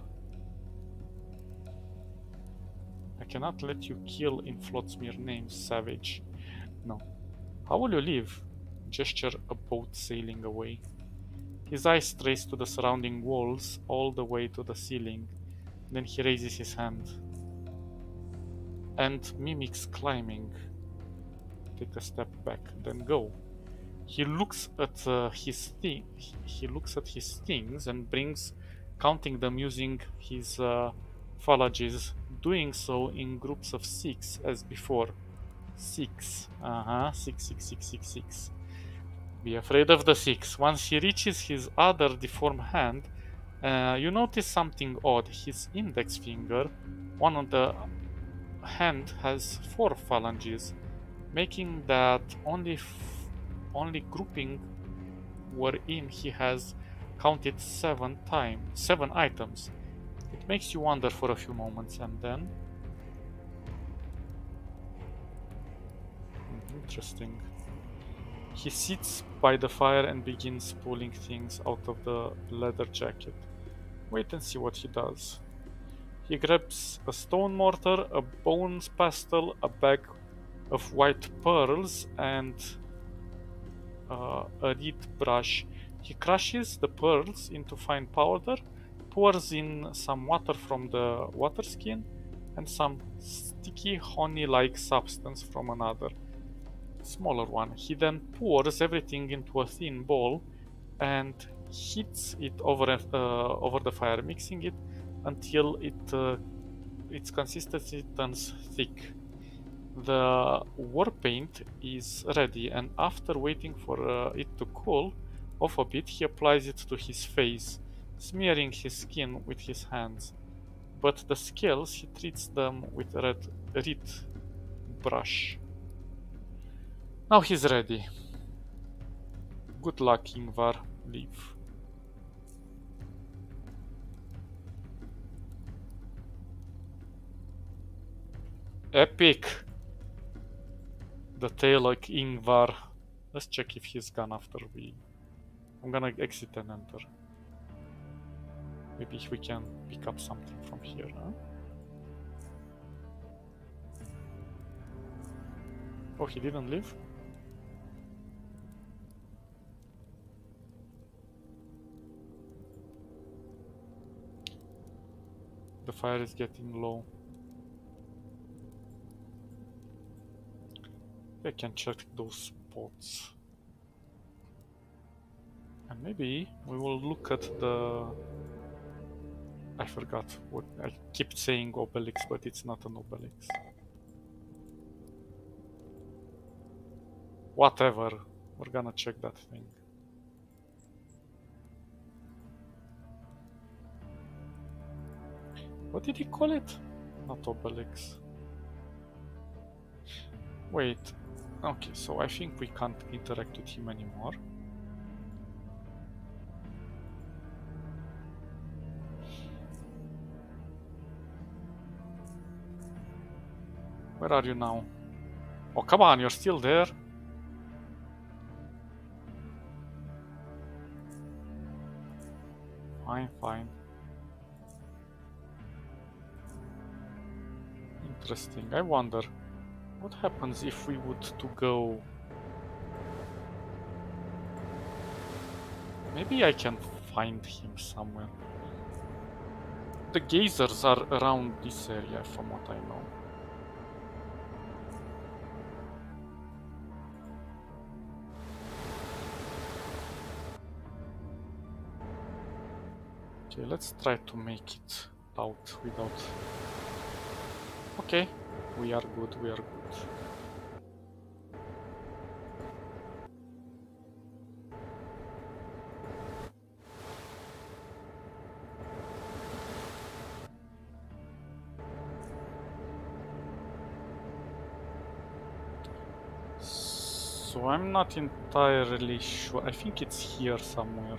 [SPEAKER 2] cannot let you kill in Flotsmere names, savage. No. How will you live? Gesture a boat sailing away. His eyes trace to the surrounding walls all the way to the ceiling. Then he raises his hand and mimics climbing. Take a step back, then go. He looks at his things and brings, counting them using his phalanges, doing so in groups of 6 as before. 6. 6, 6, 6, 6, 6. Be afraid of the 6. Once he reaches his other deformed hand, you notice something odd. His index finger, one on the hand, has 4 phalanges, making that only grouping wherein he has counted 7 items. It makes you wonder for a few moments, and then... Interesting. He sits by the fire and begins pulling things out of the leather jacket. Wait and see what he does. He grabs a stone mortar, a bones pestle, a bag of white pearls, and a reed brush. He crushes the pearls into fine powder, pours in some water from the water skin, and some sticky honey-like substance from another smaller one. He then pours everything into a thin bowl and heats it over the fire, mixing it until its consistency turns thick. The war paint is ready, and after waiting for it to cool off a bit, he applies it to his face, smearing his skin with his hands. But the scales, he treats them with a reed brush. Now he's ready. Good luck, Ingvar. Leave. Epic! The tail like Ingvar. Let's check if he's gone after we... I'm gonna exit and enter. Maybe we can pick up something from here, huh? Oh, he didn't leave? The fire is getting low. I can check those spots. And maybe we will look at the... I forgot what I keep saying, obelix, but it's not an obelix. Whatever, we're gonna check that thing. What did he call it? Not obelix. Wait, okay, so I think we can't interact with him anymore. Where are you now? Oh, come on, you're still there? Fine, fine. Interesting. I wonder what happens if we would to go... Maybe I can find him somewhere. The geysers are around this area from what I know. Okay, let's try to make it out without... Okay, we are good, we are good.
[SPEAKER 1] So I'm not entirely sure. I think it's here somewhere.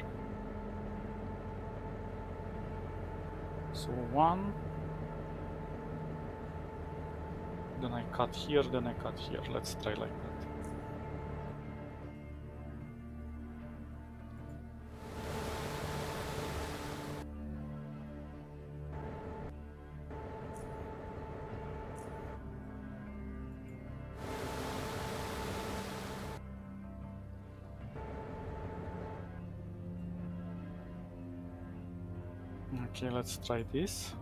[SPEAKER 1] So one. Then I cut here, then I cut here. Let's try like that. Okay, let's try this.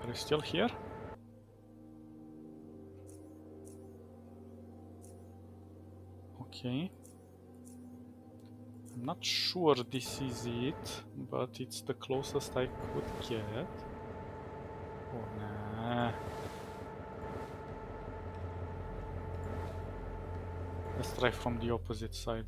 [SPEAKER 1] Are you still here? Okay. I'm not sure this is it, but it's the closest I could get. Oh, nah. Let's try from the opposite side.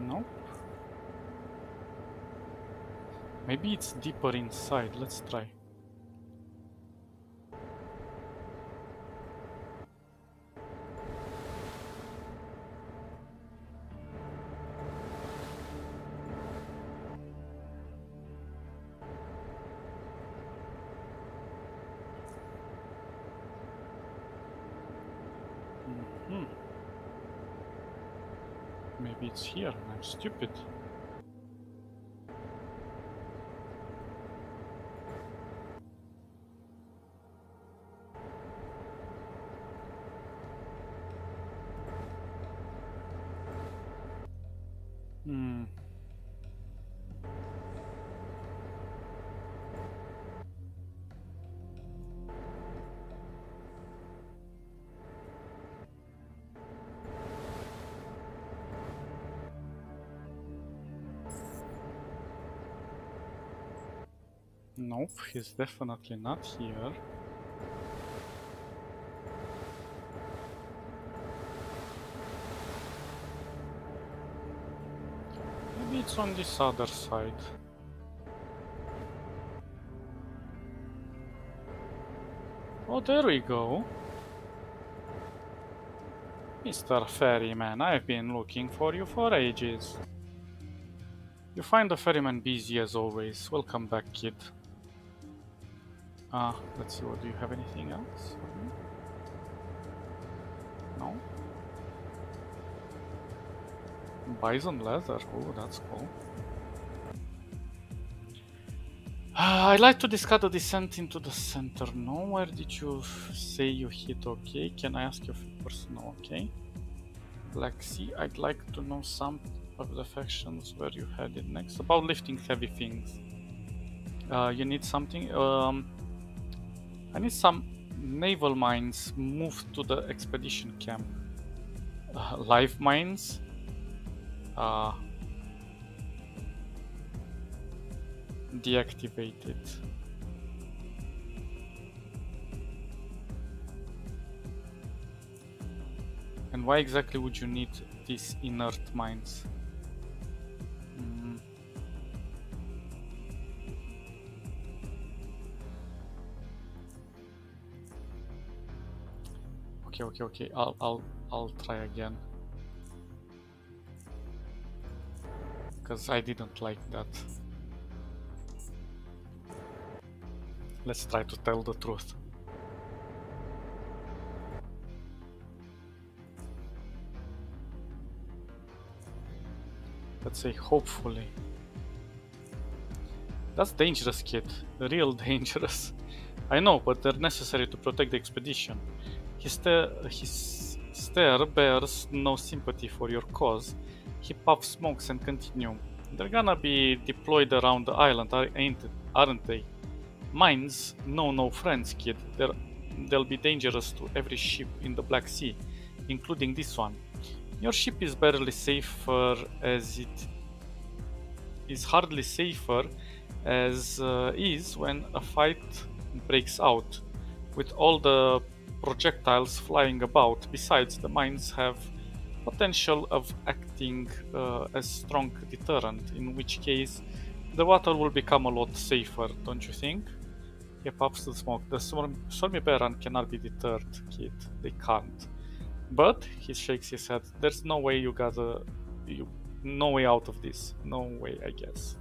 [SPEAKER 1] Nope. Maybe it's deeper inside. Let's try. Maybe it's here and I'm stupid. Nope, he's definitely not here. Maybe it's on this other side. Oh, there we go. Mr. Ferryman, I've been looking for you for ages. You find the ferryman busy as always. Welcome back, kid. Let's see, do you have anything else for me? No? Bison leather, oh, that's cool. I'd like to discard the descent into the center. No, where did you say you hit? Okay, can I ask your personal? Okay. Black Sea, I'd like to know some of the factions where you headed next. About lifting heavy things. You need something? I need some naval mines moved to the expedition camp. Live mines? Deactivated. And why exactly would you need these inert mines? Okay. I'll try again. Because I didn't like that. Let's try to tell the truth. Let's say hopefully. That's dangerous, kid. Real dangerous. I know, but they're necessary to protect the expedition. His stare bears no sympathy for your cause. He puffs smokes and continues. They're gonna be deployed around the island, aren't they? Mines know no friends, kid. They'll be dangerous to every ship in the Black Sea, including this one. Your ship is barely safer as it is hardly safer as is when a fight breaks out, with all the projectiles flying about. Besides, the mines have potential of acting as strong deterrent, in which case the water will become a lot safer, don't you think? He puffs the smoke. The Stormy Baron cannot be deterred, kid. They can't. But he shakes his head. There's no way no way out of this. No way, I guess.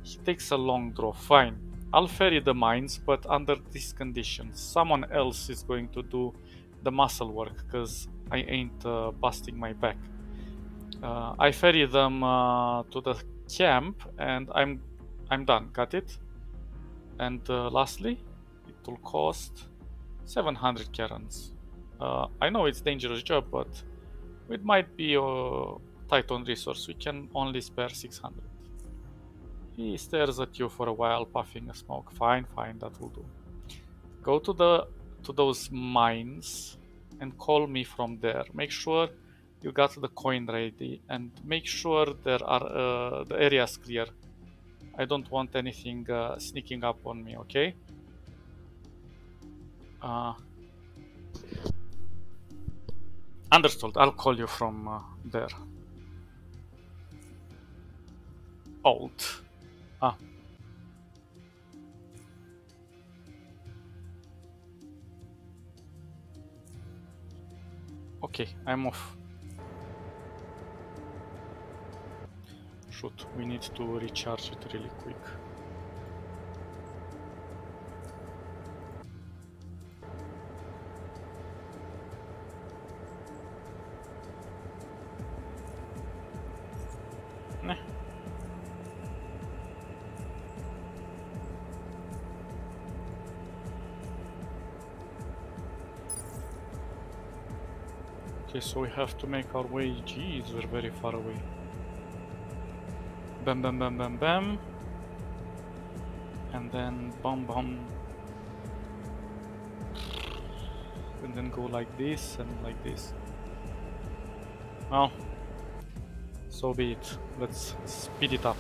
[SPEAKER 1] He takes a long draw. Fine. I'll ferry the mines, but under these conditions. Someone else is going to do the muscle work, because I ain't busting my back. I ferry them to the camp, and I'm done. Got it? And lastly, it will cost 700 kerans. I know it's a dangerous job, but it might be tight on resource. We can only spare 600. He stares at you for a while, puffing a smoke. Fine, fine, that will do. Go to those mines and call me from there. Make sure you got the coin ready, and make sure there are the areas clear. I don't want anything sneaking up on me, okay? Understood. I'll call you from there. Alt. Ah. Okay, I'm off. Shoot, we need to recharge it really quick. Nah. Okay, so we have to make our way. Jeez, we're very far away. Bam, bam, bam, bam, bam. And then bam, bam. And then go like this and like this. Well, so be it. Let's speed it up.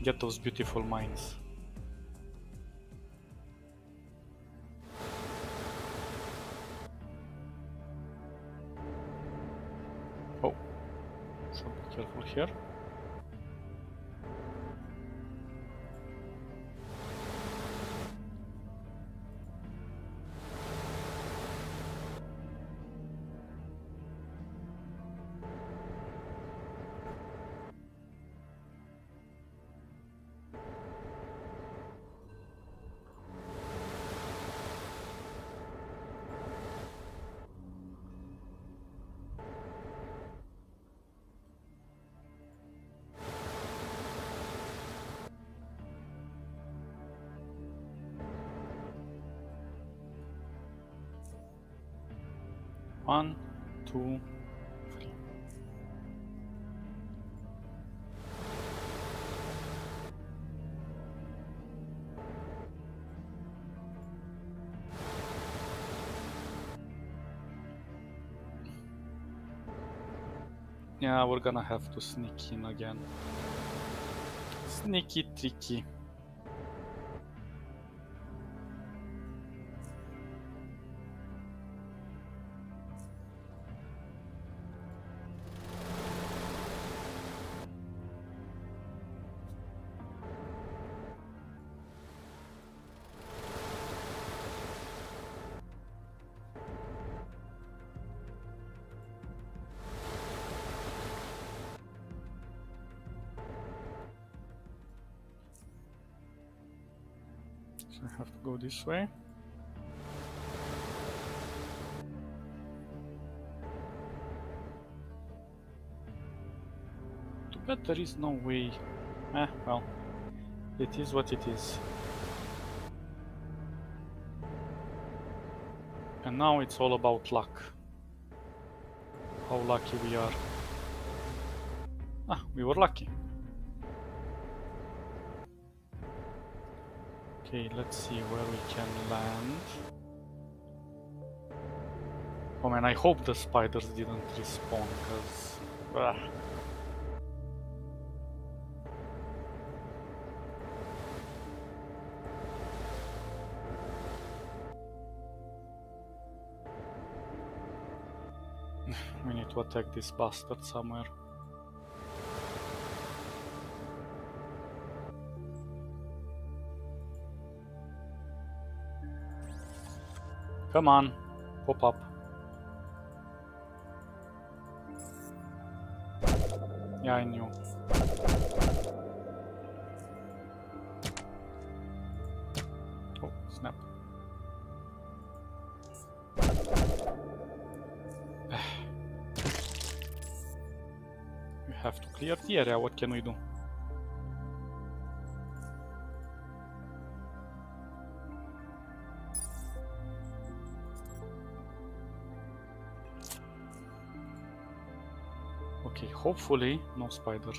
[SPEAKER 1] Get those beautiful mines. Oh, so be careful here. One, two, three. Yeah, we're gonna have to sneak in again. Sneaky tricky. So I have to go this way. Too bad there is no way. Well, it is what it is. And now it's all about luck. How lucky we are. We were lucky. Okay, let's see where we can land. Oh man, I hope the spiders didn't respawn, because... We need to attack this bastard somewhere. Come on, pop up. Yeah, I knew. Oh, snap. We have to clear the area, what can we do? Okay, hopefully no spiders.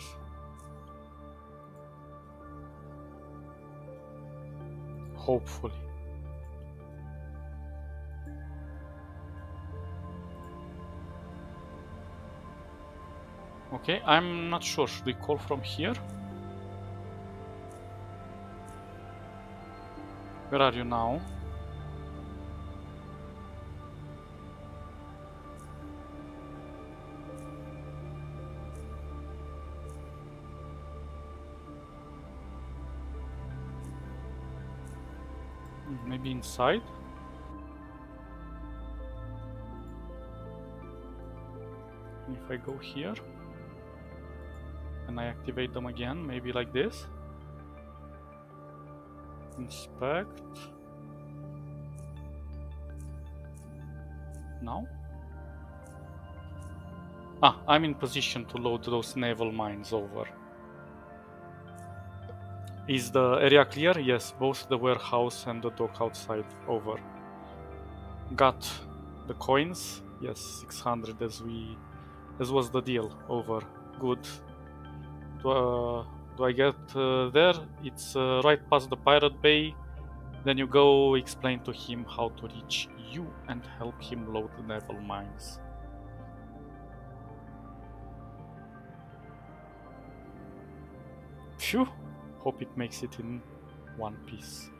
[SPEAKER 1] Hopefully. Okay, I'm not sure. Should we call from here? Where are you now? Maybe inside? If I go here and I activate them again, maybe like this. Inspect. Now? Ah, I'm in position to load those naval mines over. Is the area clear? Yes, both the warehouse and the dock outside over. Got the coins? Yes, 600 as was the deal. Over. Good. Do I get there? It's right past the pirate bay. Then you go explain to him how to reach you and help him load the naval mines. Phew! Hope it makes it in one piece.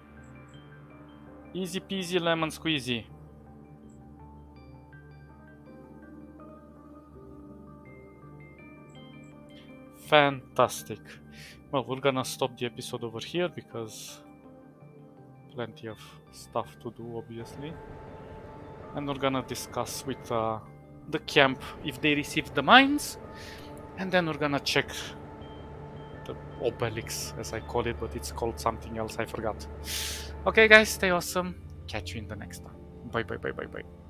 [SPEAKER 1] Easy peasy lemon squeezy. Fantastic. Well, we're gonna stop the episode over here because plenty of stuff to do, obviously. And we're gonna discuss with the camp if they received the mines. And then we're gonna check the obelix, as I call it, but it's called something else, I forgot. Okay guys, stay awesome. Catch you in the next one. Bye bye bye bye bye.